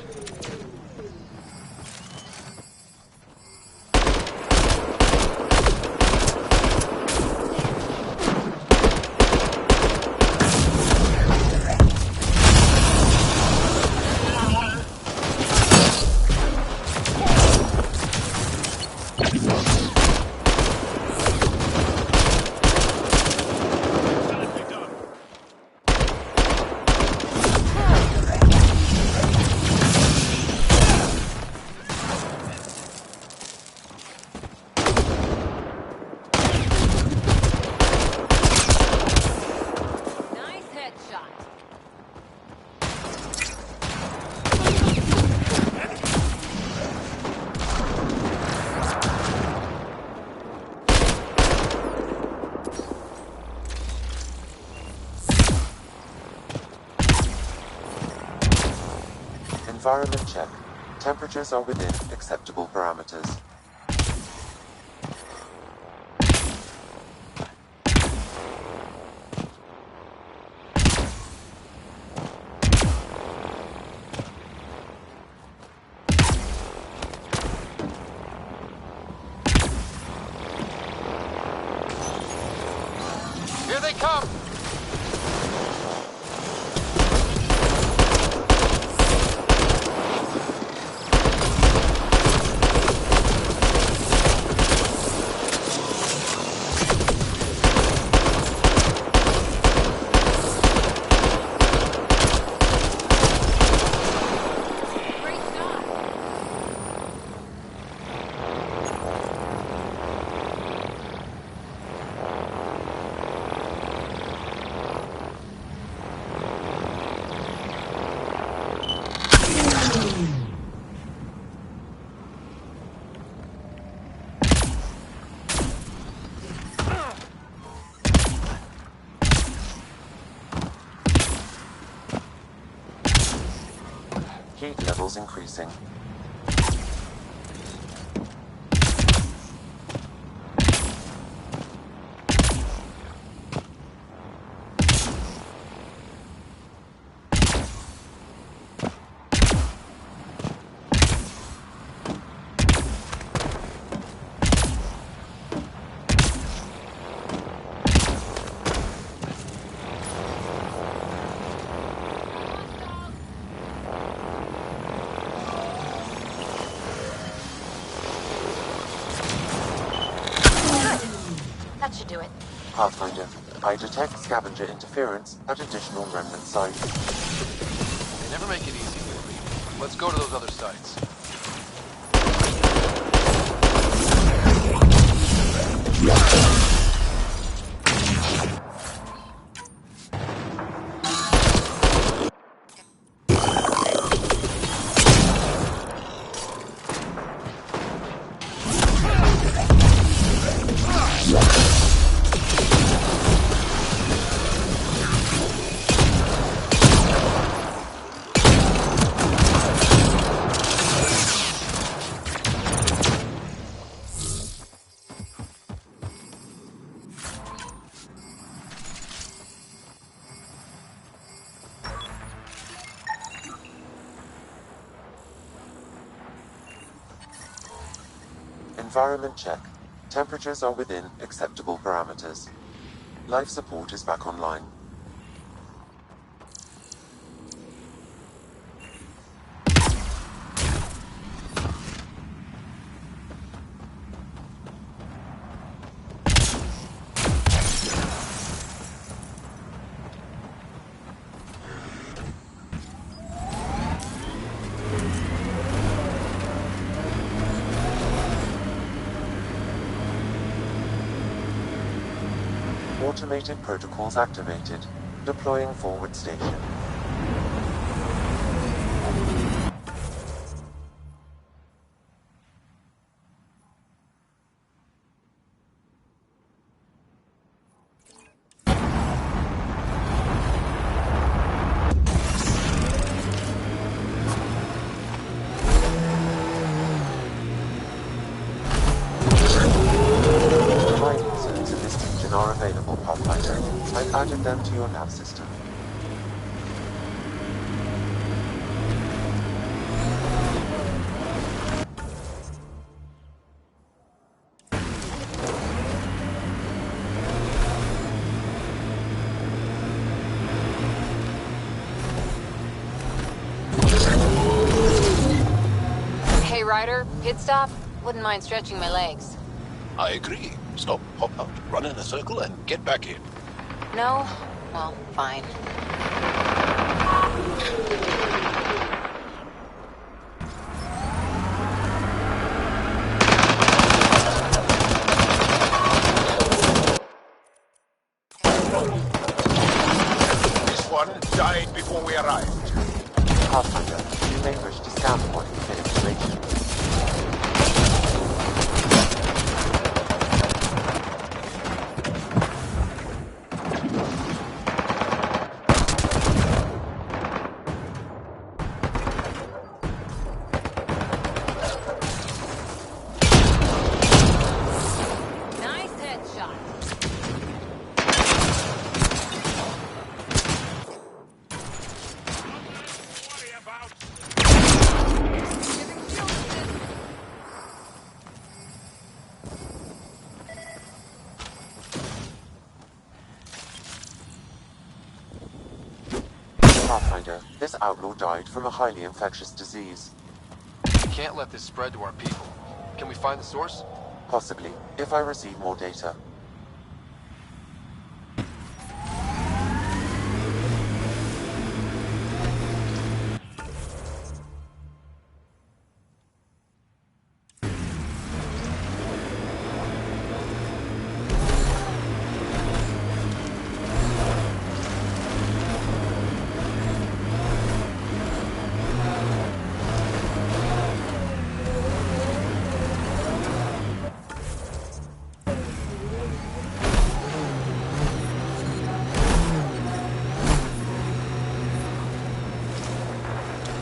Environment check. Temperatures are within acceptable parameters. Here they come! Heat levels increasing. That should do it. Pathfinder, I detect scavenger interference at additional remnant sites. They never make it easy, Billy. Let's go to those other sites. Environment check. Temperatures are within acceptable parameters. Life support is back online. Automated protocols activated. Deploying forward station. Mining zones in this region are available, Pathfinder. I've added them to your nav system. Hey, Ryder, pit stop? Wouldn't mind stretching my legs. I agree. Stop, hop out, run in a circle, and get back in. No? Well, fine. This one died before we arrived. Pathfinder, you may wish to scan the body for information. Pathfinder, this outlaw died from a highly infectious disease. We can't let this spread to our people. Can we find the source? Possibly, if I receive more data.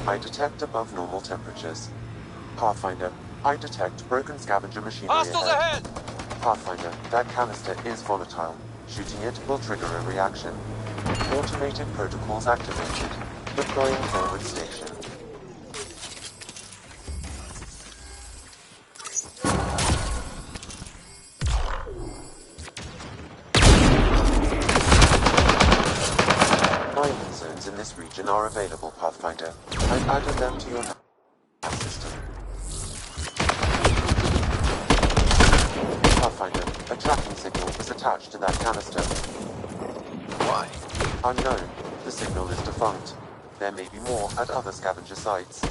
I detect above normal temperatures. Pathfinder, I detect broken scavenger machinery ahead. Pathfinder, that canister is volatile. Shooting it will trigger a reaction. Automated protocols activated. Deploying forward station. Mining zones in this region are available, Pathfinder. I've added them to your system. Pathfinder, a tracking signal is attached to that canister. Why? Unknown. The signal is defunct. There may be more at other scavenger sites.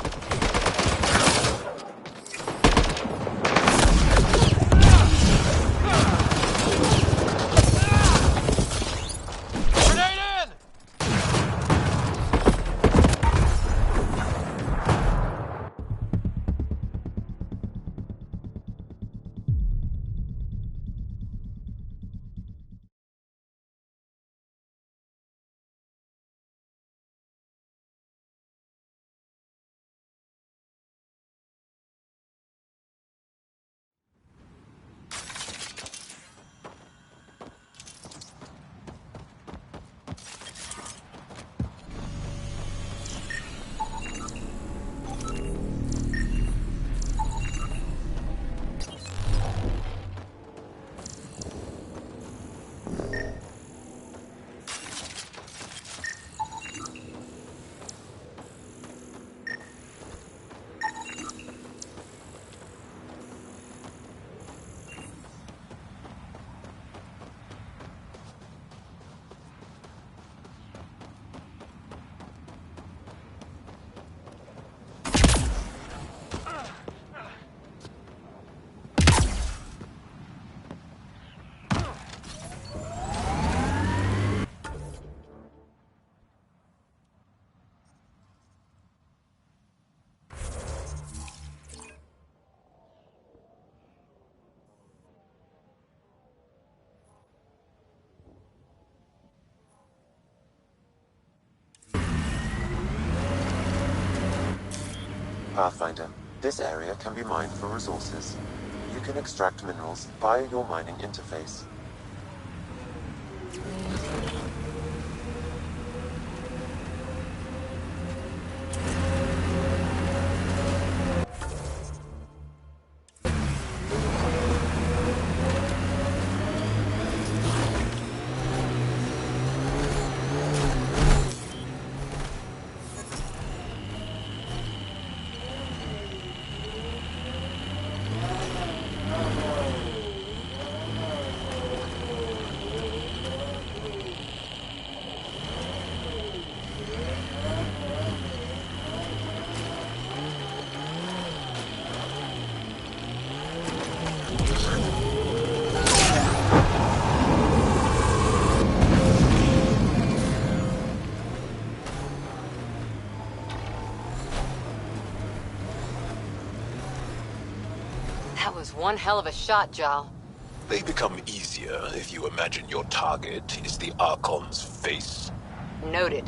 Pathfinder, this area can be mined for resources. You can extract minerals via your mining interface. That was one hell of a shot, Jal. They become easier if you imagine your target is the Archon's face. Noted.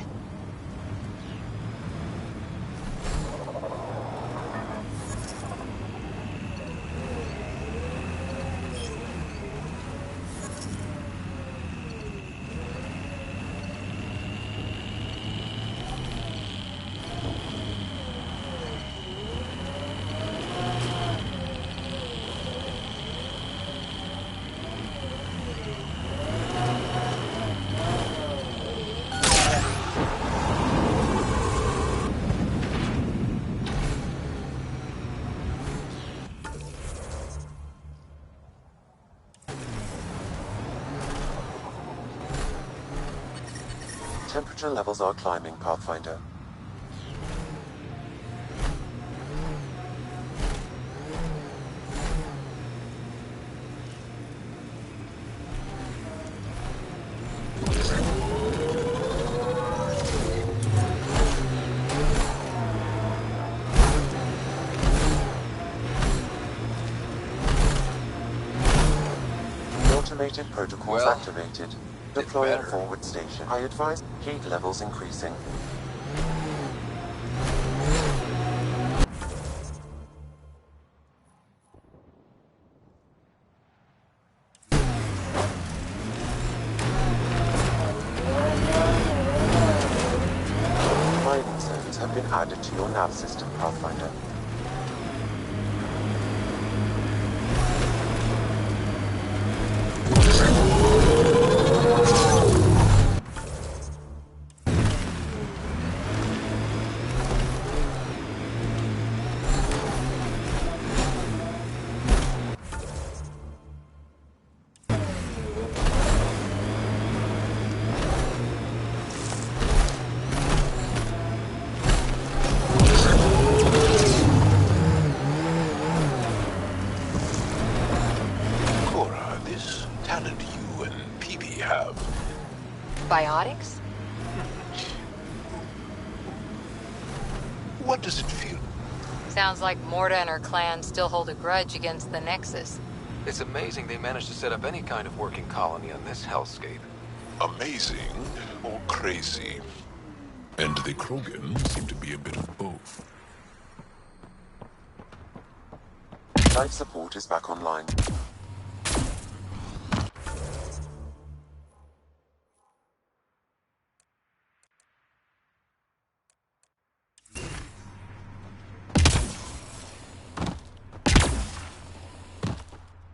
Temperature levels are climbing, Pathfinder. Automated protocols activated. Deploying forward station. I advise heat levels increasing. Mining zones have been added to your nav system, Pathfinder. Biotics? What does it feel? Sounds like Morta and her clan still hold a grudge against the Nexus. It's amazing they managed to set up any kind of working colony on this hellscape. Amazing or crazy? And the Krogan seem to be a bit of both. Life support is back online.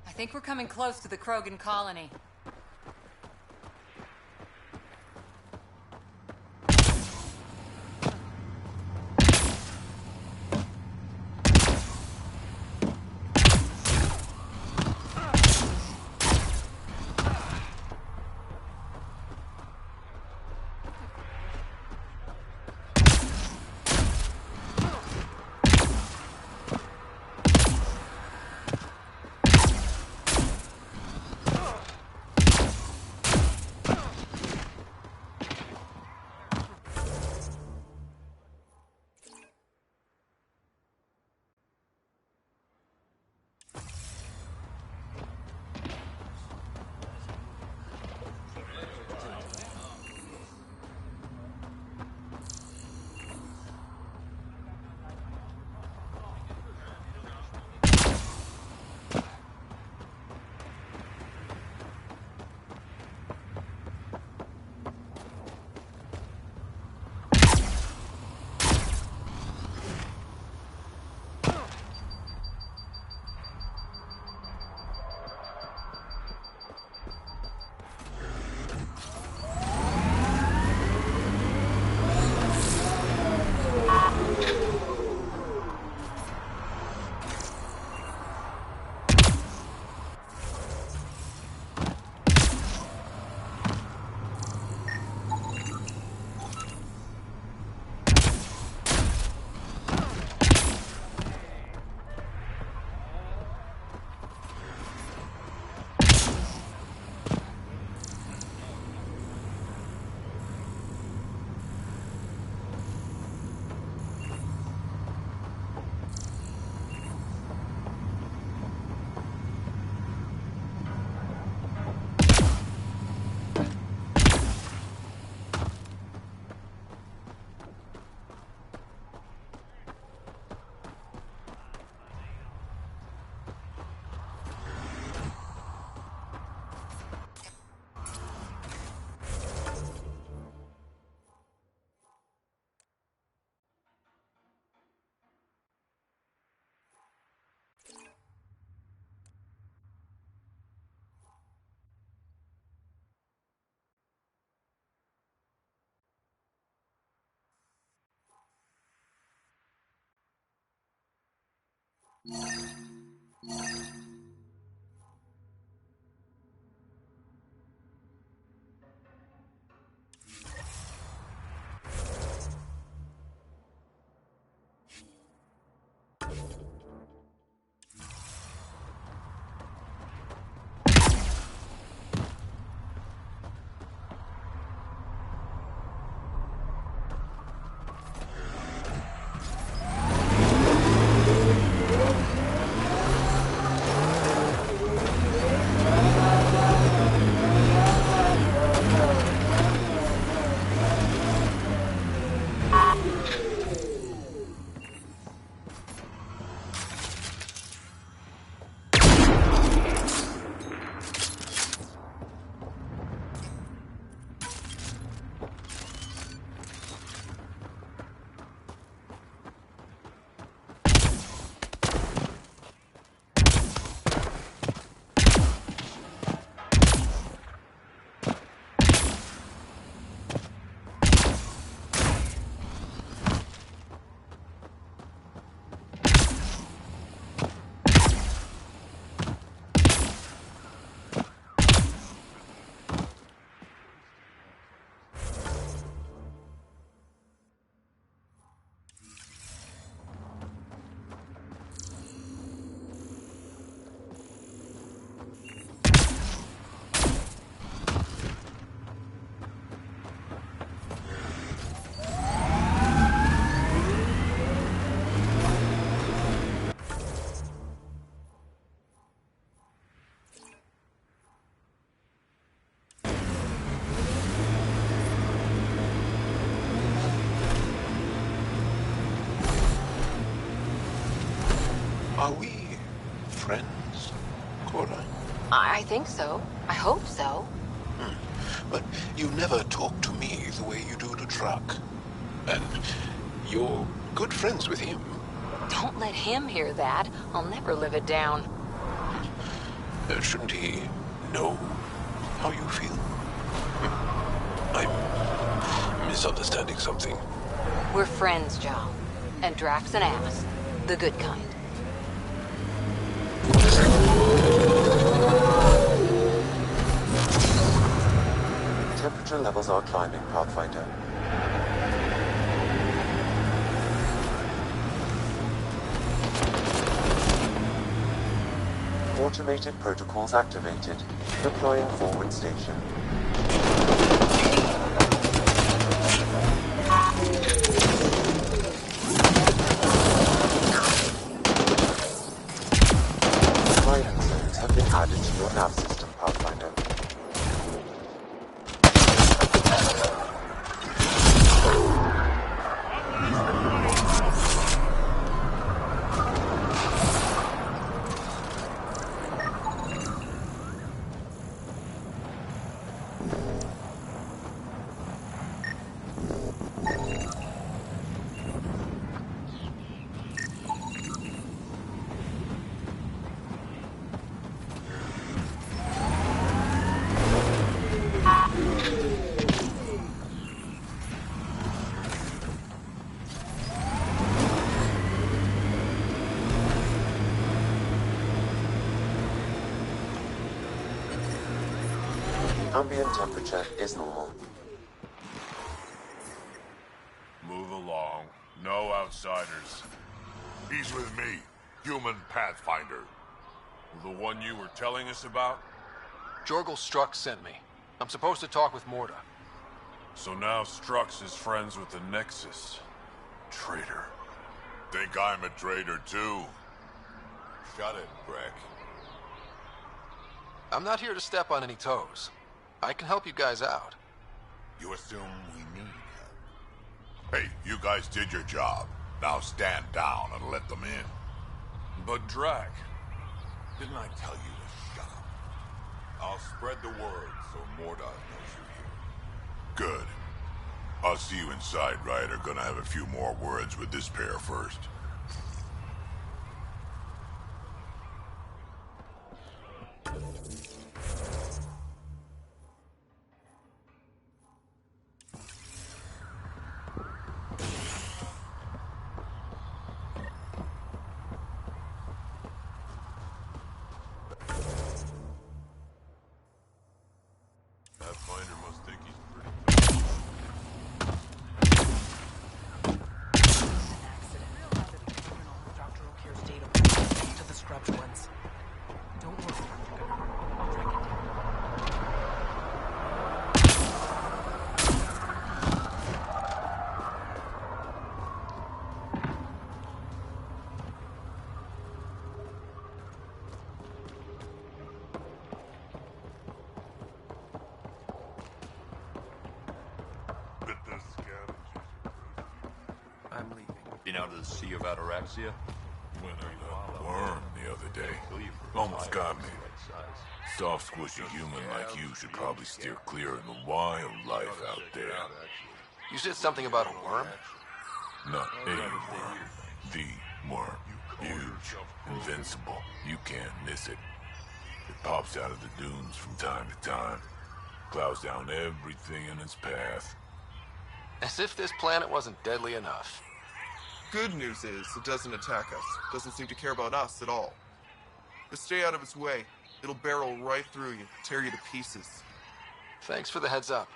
I think we're coming close to the Krogan colony. Are we friends, Cora? I think so. I hope so. But you never talk to me the way you do to Truck. And you're good friends with him. Don't let him hear that. I'll never live it down. Shouldn't he know how you feel? I'm misunderstanding something. We're friends, Jal. And Drax an ass. The good kind. Temperature levels are climbing, Pathfinder. Automated protocols activated. Deploying forward station. Mining zones have been added to your nav system, Pathfinder. Ambient temperature is normal. Move along. No outsiders. He's with me, human Pathfinder. The one you were telling us about? Jorgel Strux sent me. I'm supposed to talk with Morda. So now Strux is friends with the Nexus. Traitor. Think I'm a traitor too? Shut it, Breck. I'm not here to step on any toes. I can help you guys out. You assume we need help? Hey, you guys did your job. Now stand down and let them in. But Drac, didn't I tell you to shut up? I'll spread the word so Morda knows you're here. Good. I'll see you inside, Ryder. Gonna have a few more words with this pair first. Pathfinder must think he's pretty tough. I'm leaving. Been out of the Sea of Ataraxia? Went on a worm the other day. Almost got me. Soft, squishy human like you should probably steer clear of the wild life out there. You said something about a worm? Not a worm. The worm. Huge. Invincible. You can't miss it. It pops out of the dunes from time to time. Plows down everything in its path. As if this planet wasn't deadly enough. Good news is, it doesn't attack us. Doesn't seem to care about us at all. Just stay out of its way. It'll barrel right through you, tear you to pieces. Thanks for the heads up.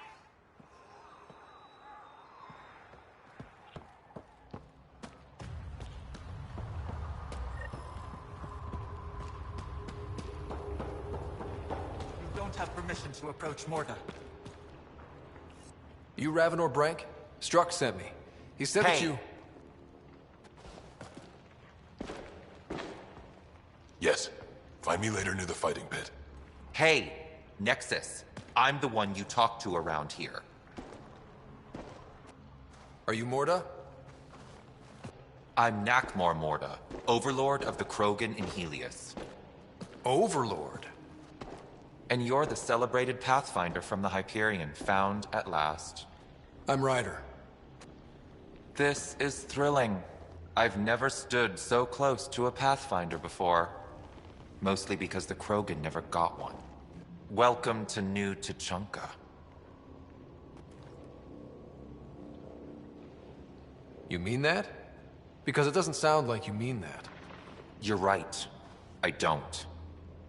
You don't have permission to approach Morda. You Ravenor Brank? Struck sent me. He said that you... Yes. Find me later near the fighting pit. Hey, Nexus. I'm the one you talk to around here. Are you Morda? I'm Nakmor Morda, Overlord of the Krogan in Helios. Overlord? And you're the celebrated Pathfinder from the Hyperion, found at last. I'm Ryder. This is thrilling. I've never stood so close to a Pathfinder before. Mostly because the Krogan never got one. Welcome to New Tuchanka. You mean that? Because it doesn't sound like you mean that. You're right. I don't.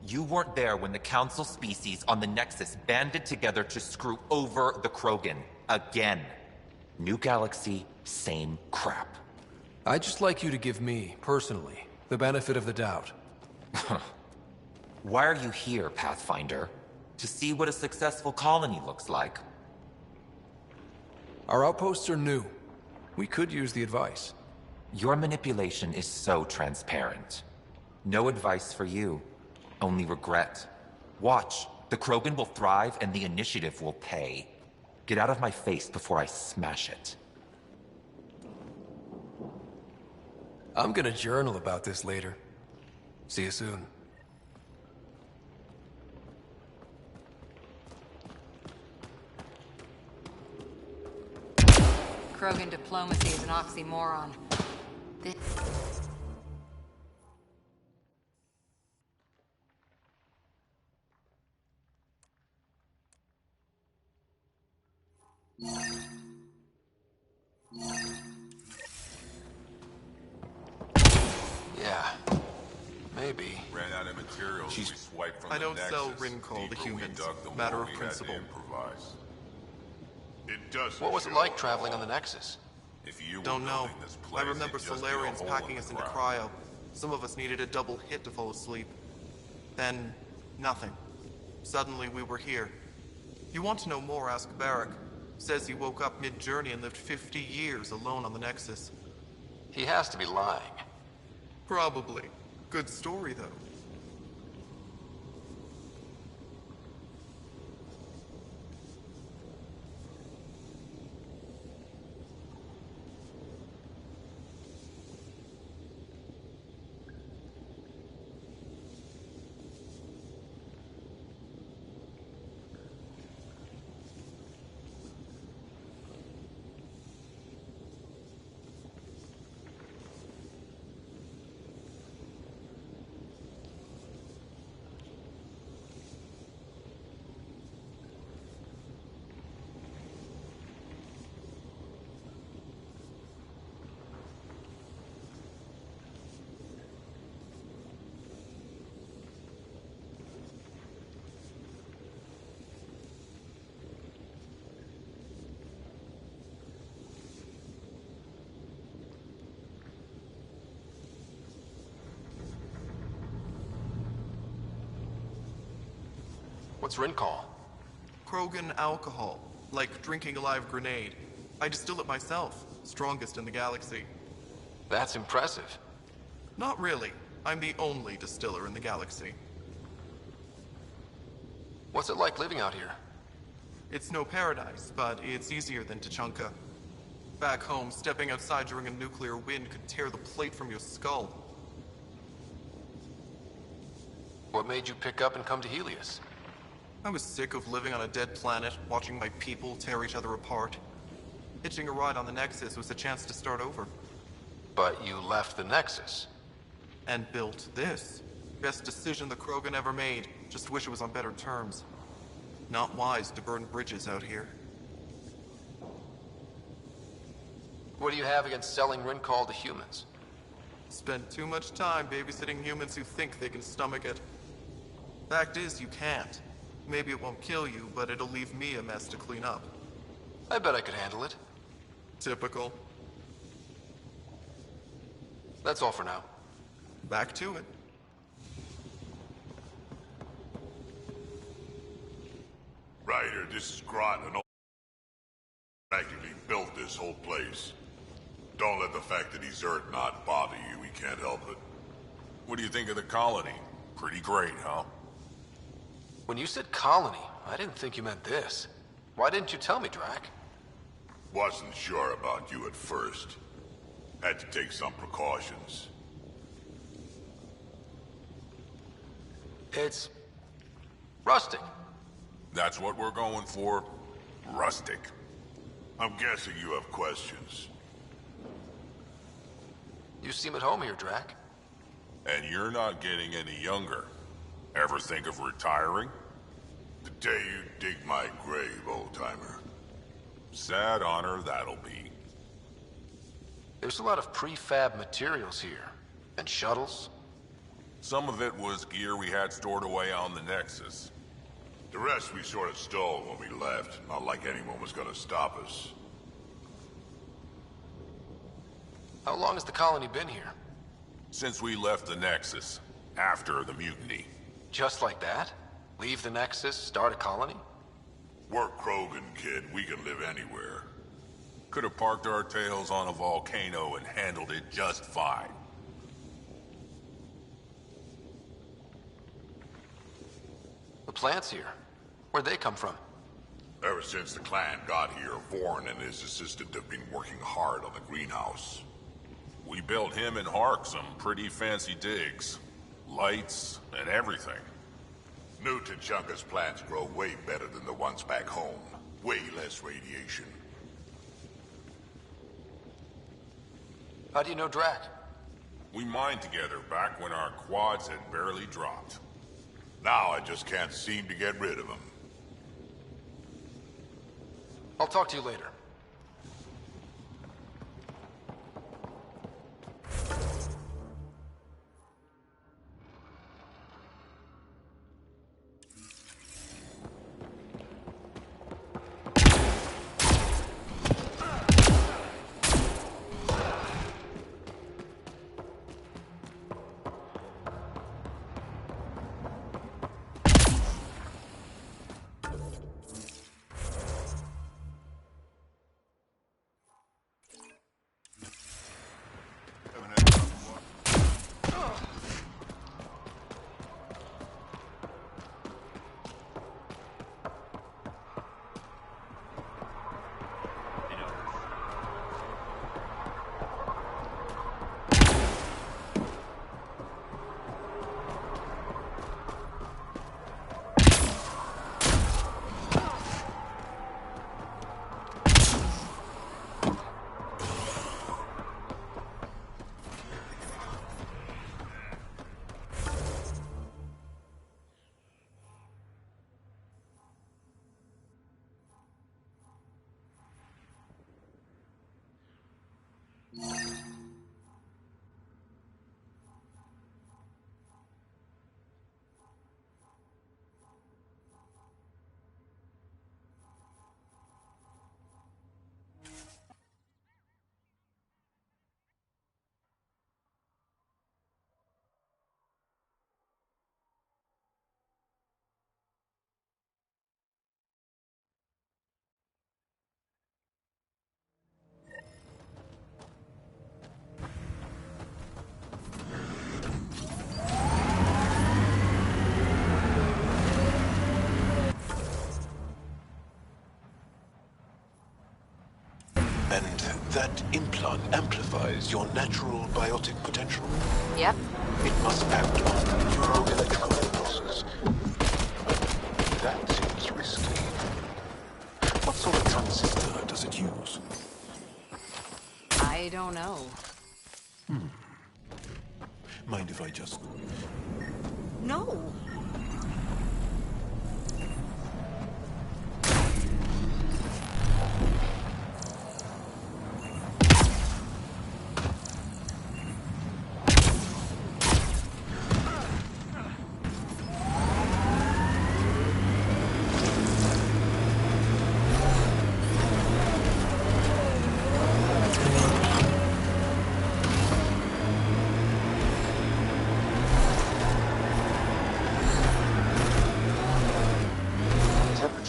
You weren't there when the Council species on the Nexus banded together to screw over the Krogan. Again. New galaxy, same crap. I'd just like you to give me, personally, the benefit of the doubt. Why are you here, Pathfinder? To see what a successful colony looks like. Our outposts are new. We could use the advice. Your manipulation is so transparent. No advice for you. Only regret. Watch. The Krogan will thrive and the initiative will pay. Get out of my face before I smash it. I'm gonna journal about this later. See you soon. Krogan diplomacy is an oxymoron. This... Yeah. Maybe. Ran out of materials. We swiped from I the don't Nexus. sell Rincoal to Deeper we humans. dug, the Matter more of we principle. had to improvise. It doesn't What was it show like at traveling all. on the Nexus? If you were Don't know. building this place, I remember it'd just be a Solarians hole packing in us the into ground. cryo. Some of us needed a double hit to fall asleep. Then, nothing. Suddenly we were here. You want to know more, ask Barrack. Says he woke up mid-journey and lived 50 years alone on the Nexus. He has to be lying. Probably. Good story, though. What's Rincoal? Krogan alcohol. Like drinking a live grenade. I distill it myself. Strongest in the galaxy. That's impressive. Not really. I'm the only distiller in the galaxy. What's it like living out here? It's no paradise, but it's easier than Tuchanka. Back home, stepping outside during a nuclear wind could tear the plate from your skull. What made you pick up and come to Helios? I was sick of living on a dead planet, watching my people tear each other apart. Hitching a ride on the Nexus was a chance to start over. But you left the Nexus. And built this. Best decision the Krogan ever made. Just wish it was on better terms. Not wise to burn bridges out here. What do you have against selling Rincall to humans? Spend too much time babysitting humans who think they can stomach it. Fact is, you can't. Maybe it won't kill you, but it'll leave me a mess to clean up. I bet I could handle it. Typical. That's all for now. Back to it. Ryder, this is Groton. Practically built this whole place. Don't let the fact that he's Earth not bother you. He can't help it. What do you think of the colony? Pretty great, huh? When you said colony, I didn't think you meant this. Why didn't you tell me, Drac? Wasn't sure about you at first. Had to take some precautions. It's rustic. That's what we're going for. Rustic. I'm guessing you have questions. You seem at home here, Drac. And you're not getting any younger. Ever think of retiring? The day you dig my grave, old-timer. Sad honor that'll be. There's a lot of prefab materials here. And shuttles. Some of it was gear we had stored away on the Nexus. The rest we sort of stole when we left. Not like anyone was gonna stop us. How long has the colony been here? Since we left the Nexus. After the mutiny. Just like that? Leave the Nexus, start a colony? We're Krogan, kid. We can live anywhere. Could have parked our tails on a volcano and handled it just fine. The plants here. Where'd they come from? Ever since the clan got here, Vorn and his assistant have been working hard on the greenhouse. We built him and Hark some pretty fancy digs. Lights and everything. New Tuchanka's plants grow way better than the ones back home. Way less radiation. How do you know Drac? We mined together back when our quads had barely dropped. Now I just can't seem to get rid of him. I'll talk to you later. And that implant amplifies your natural biotic potential? Yep. It must act on neuroelectrical impulses. That seems risky. What sort of transistor does it use? I don't know. Mind if I just... No.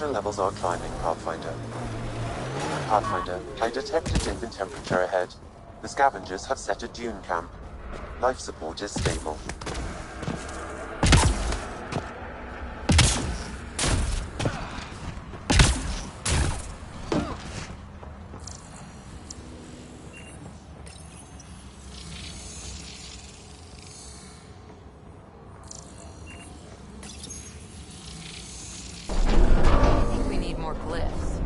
Levels are climbing, Pathfinder. Pathfinder, I detect a dip in temperature ahead. The scavengers have set a dune camp. Life support is stable. More glyphs.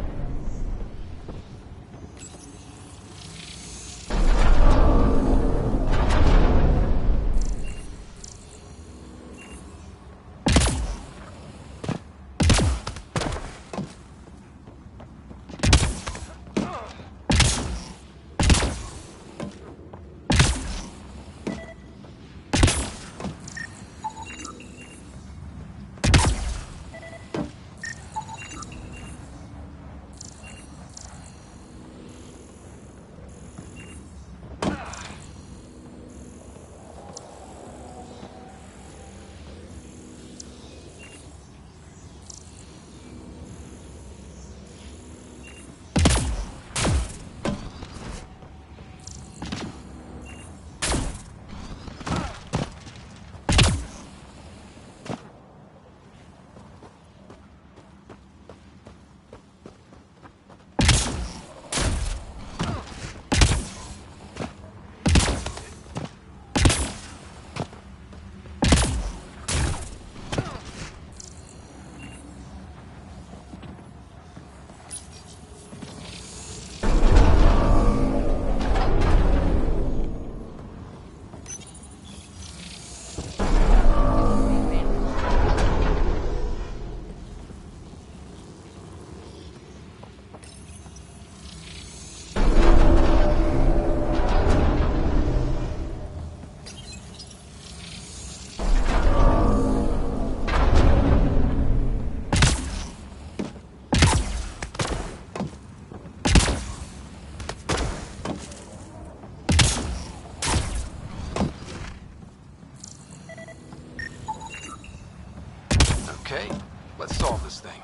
Okay, let's solve this thing.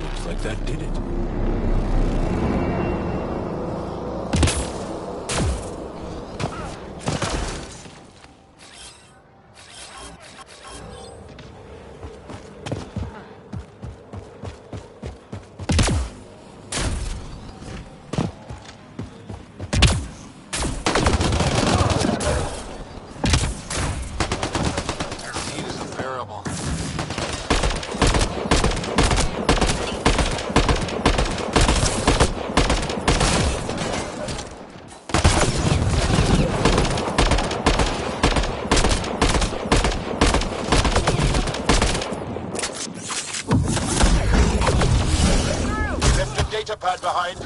Looks like that did it. Heat is unbearable. Left a data pad behind.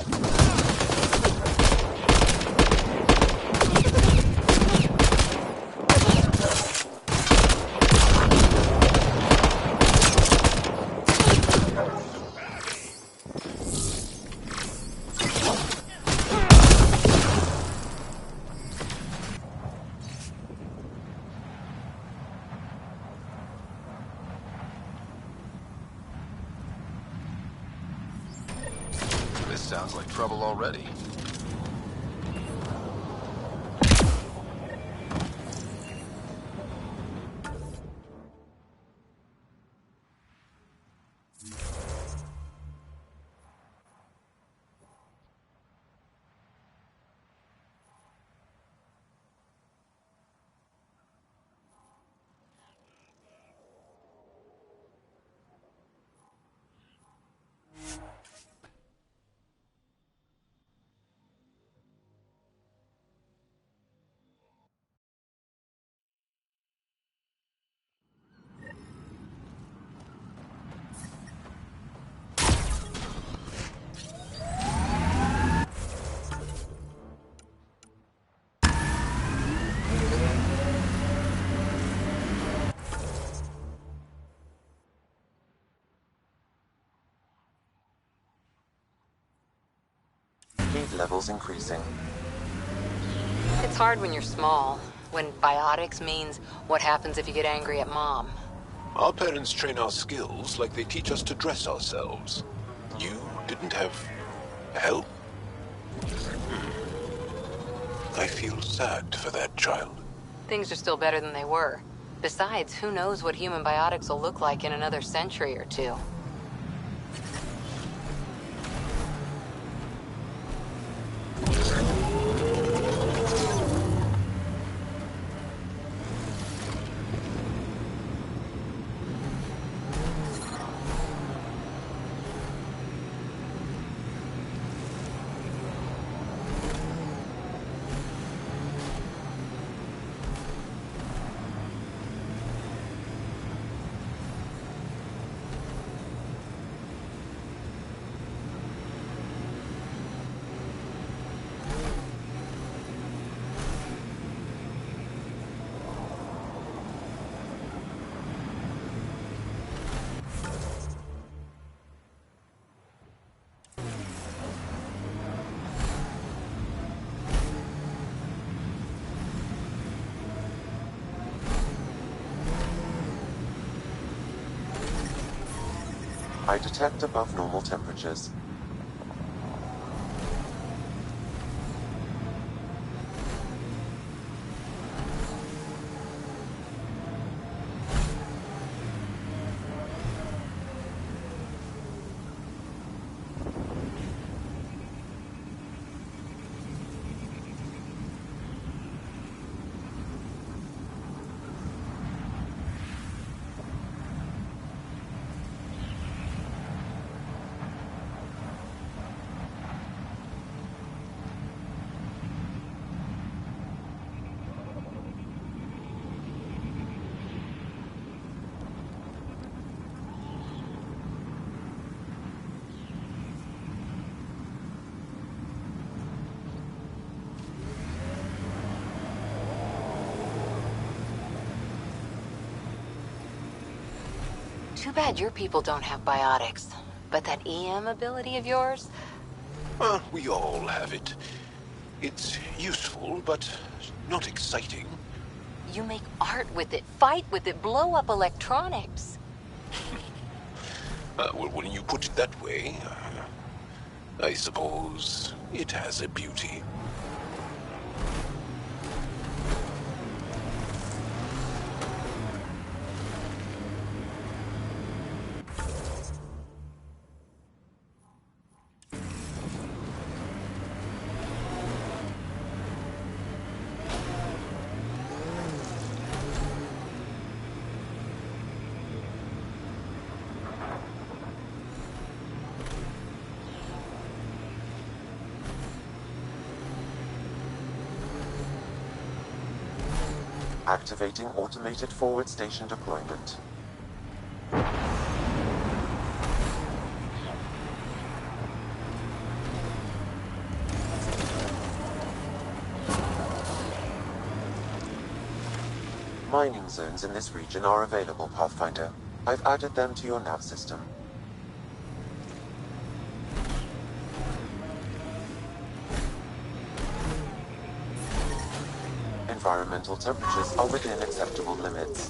This sounds like trouble already. levels increasing. It's hard when you're small. When biotics means what happens if you get angry at mom. Our parents train our skills like they teach us to dress ourselves. You didn't have help? I feel sad for that child. Things are still better than they were. Besides, who knows what human biotics will look like in another century or two. I detect above normal temperatures. Too bad your people don't have biotics. But that EM ability of yours? Well, we all have it. It's useful, but not exciting. You make art with it, fight with it, blow up electronics. Well, when you put it that way, I suppose it has a beauty. Activating automated forward station deployment. Mining zones in this region are available, Pathfinder. I've added them to your nav system. Environmental temperatures are within acceptable limits.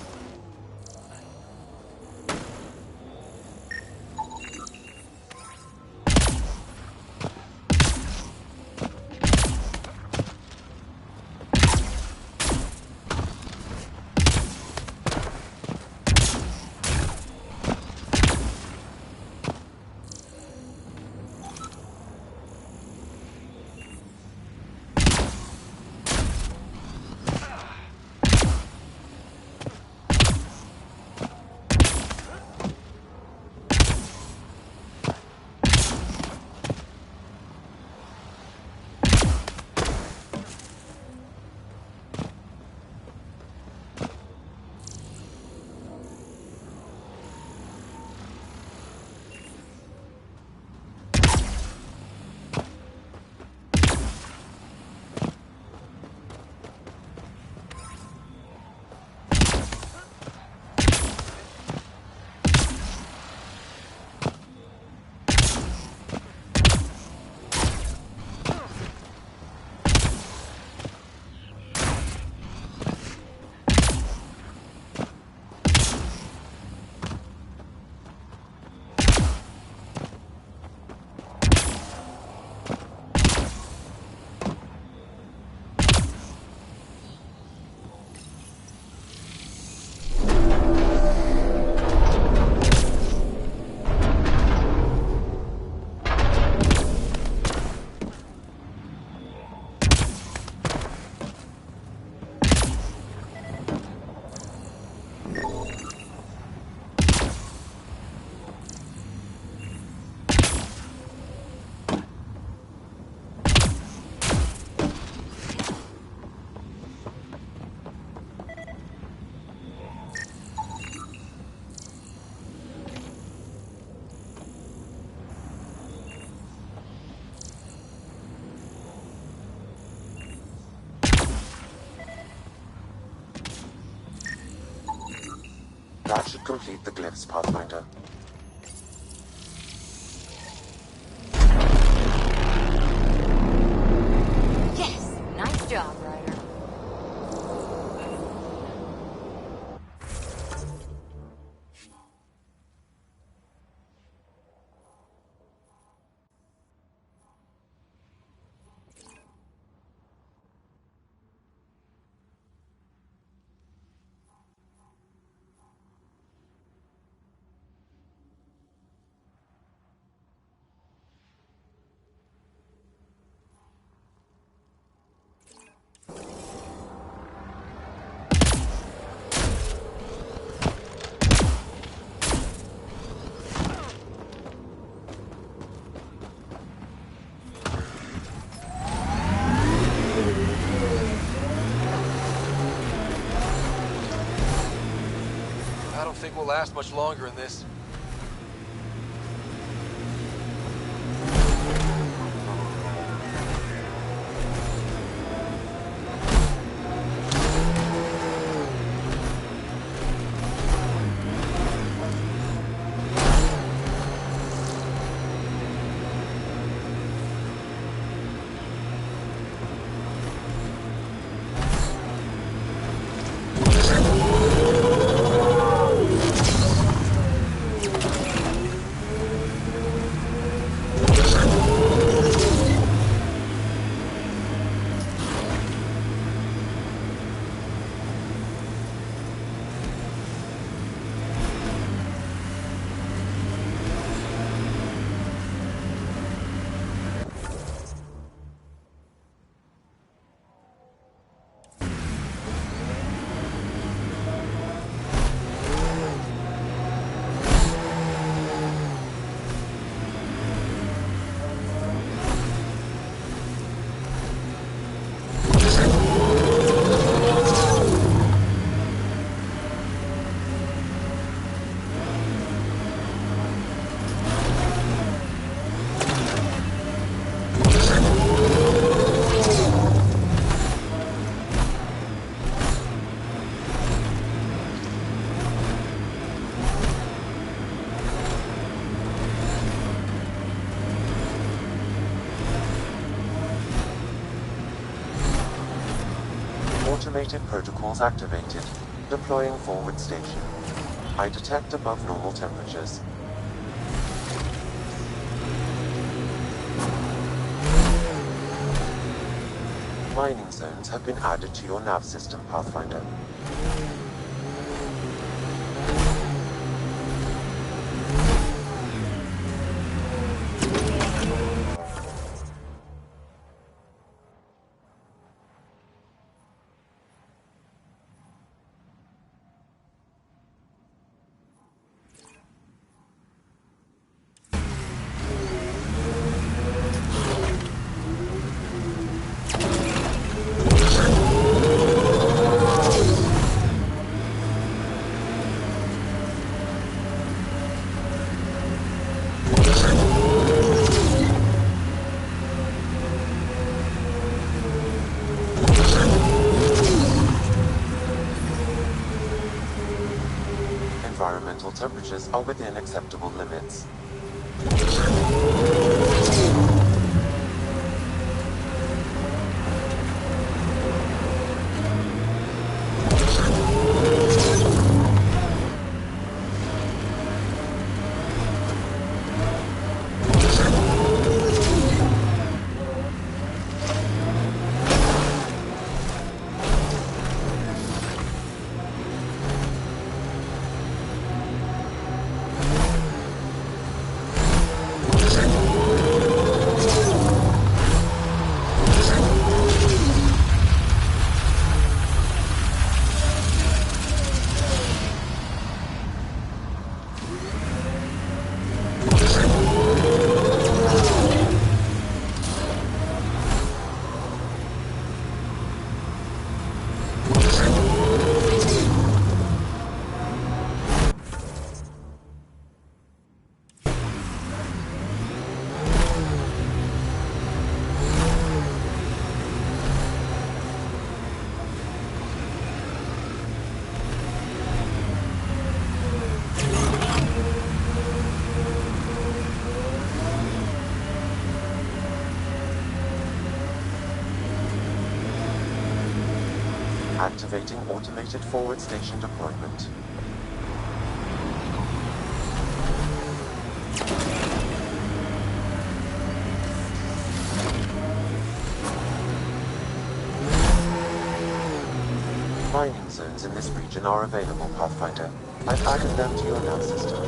Complete the glyphs, Pathfinder. Yes! Nice job, Ryder. I don't think we'll last much longer in this. Automated protocols activated. Deploying forward station. I detect above normal temperatures. Mining zones have been added to your nav system, Pathfinder. Environmental temperatures are within acceptable limits. Activating automated forward station deployment. Mining zones in this region are available, Pathfinder. I've added them to your nav system.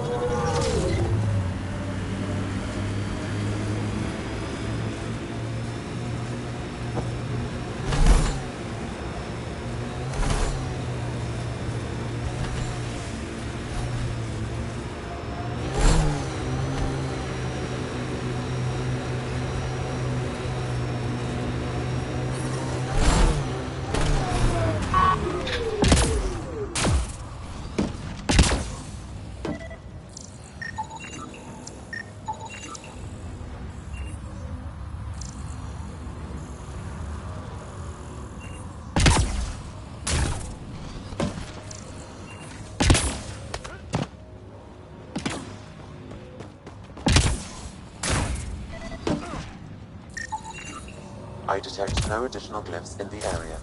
I detect no additional glyphs in the area.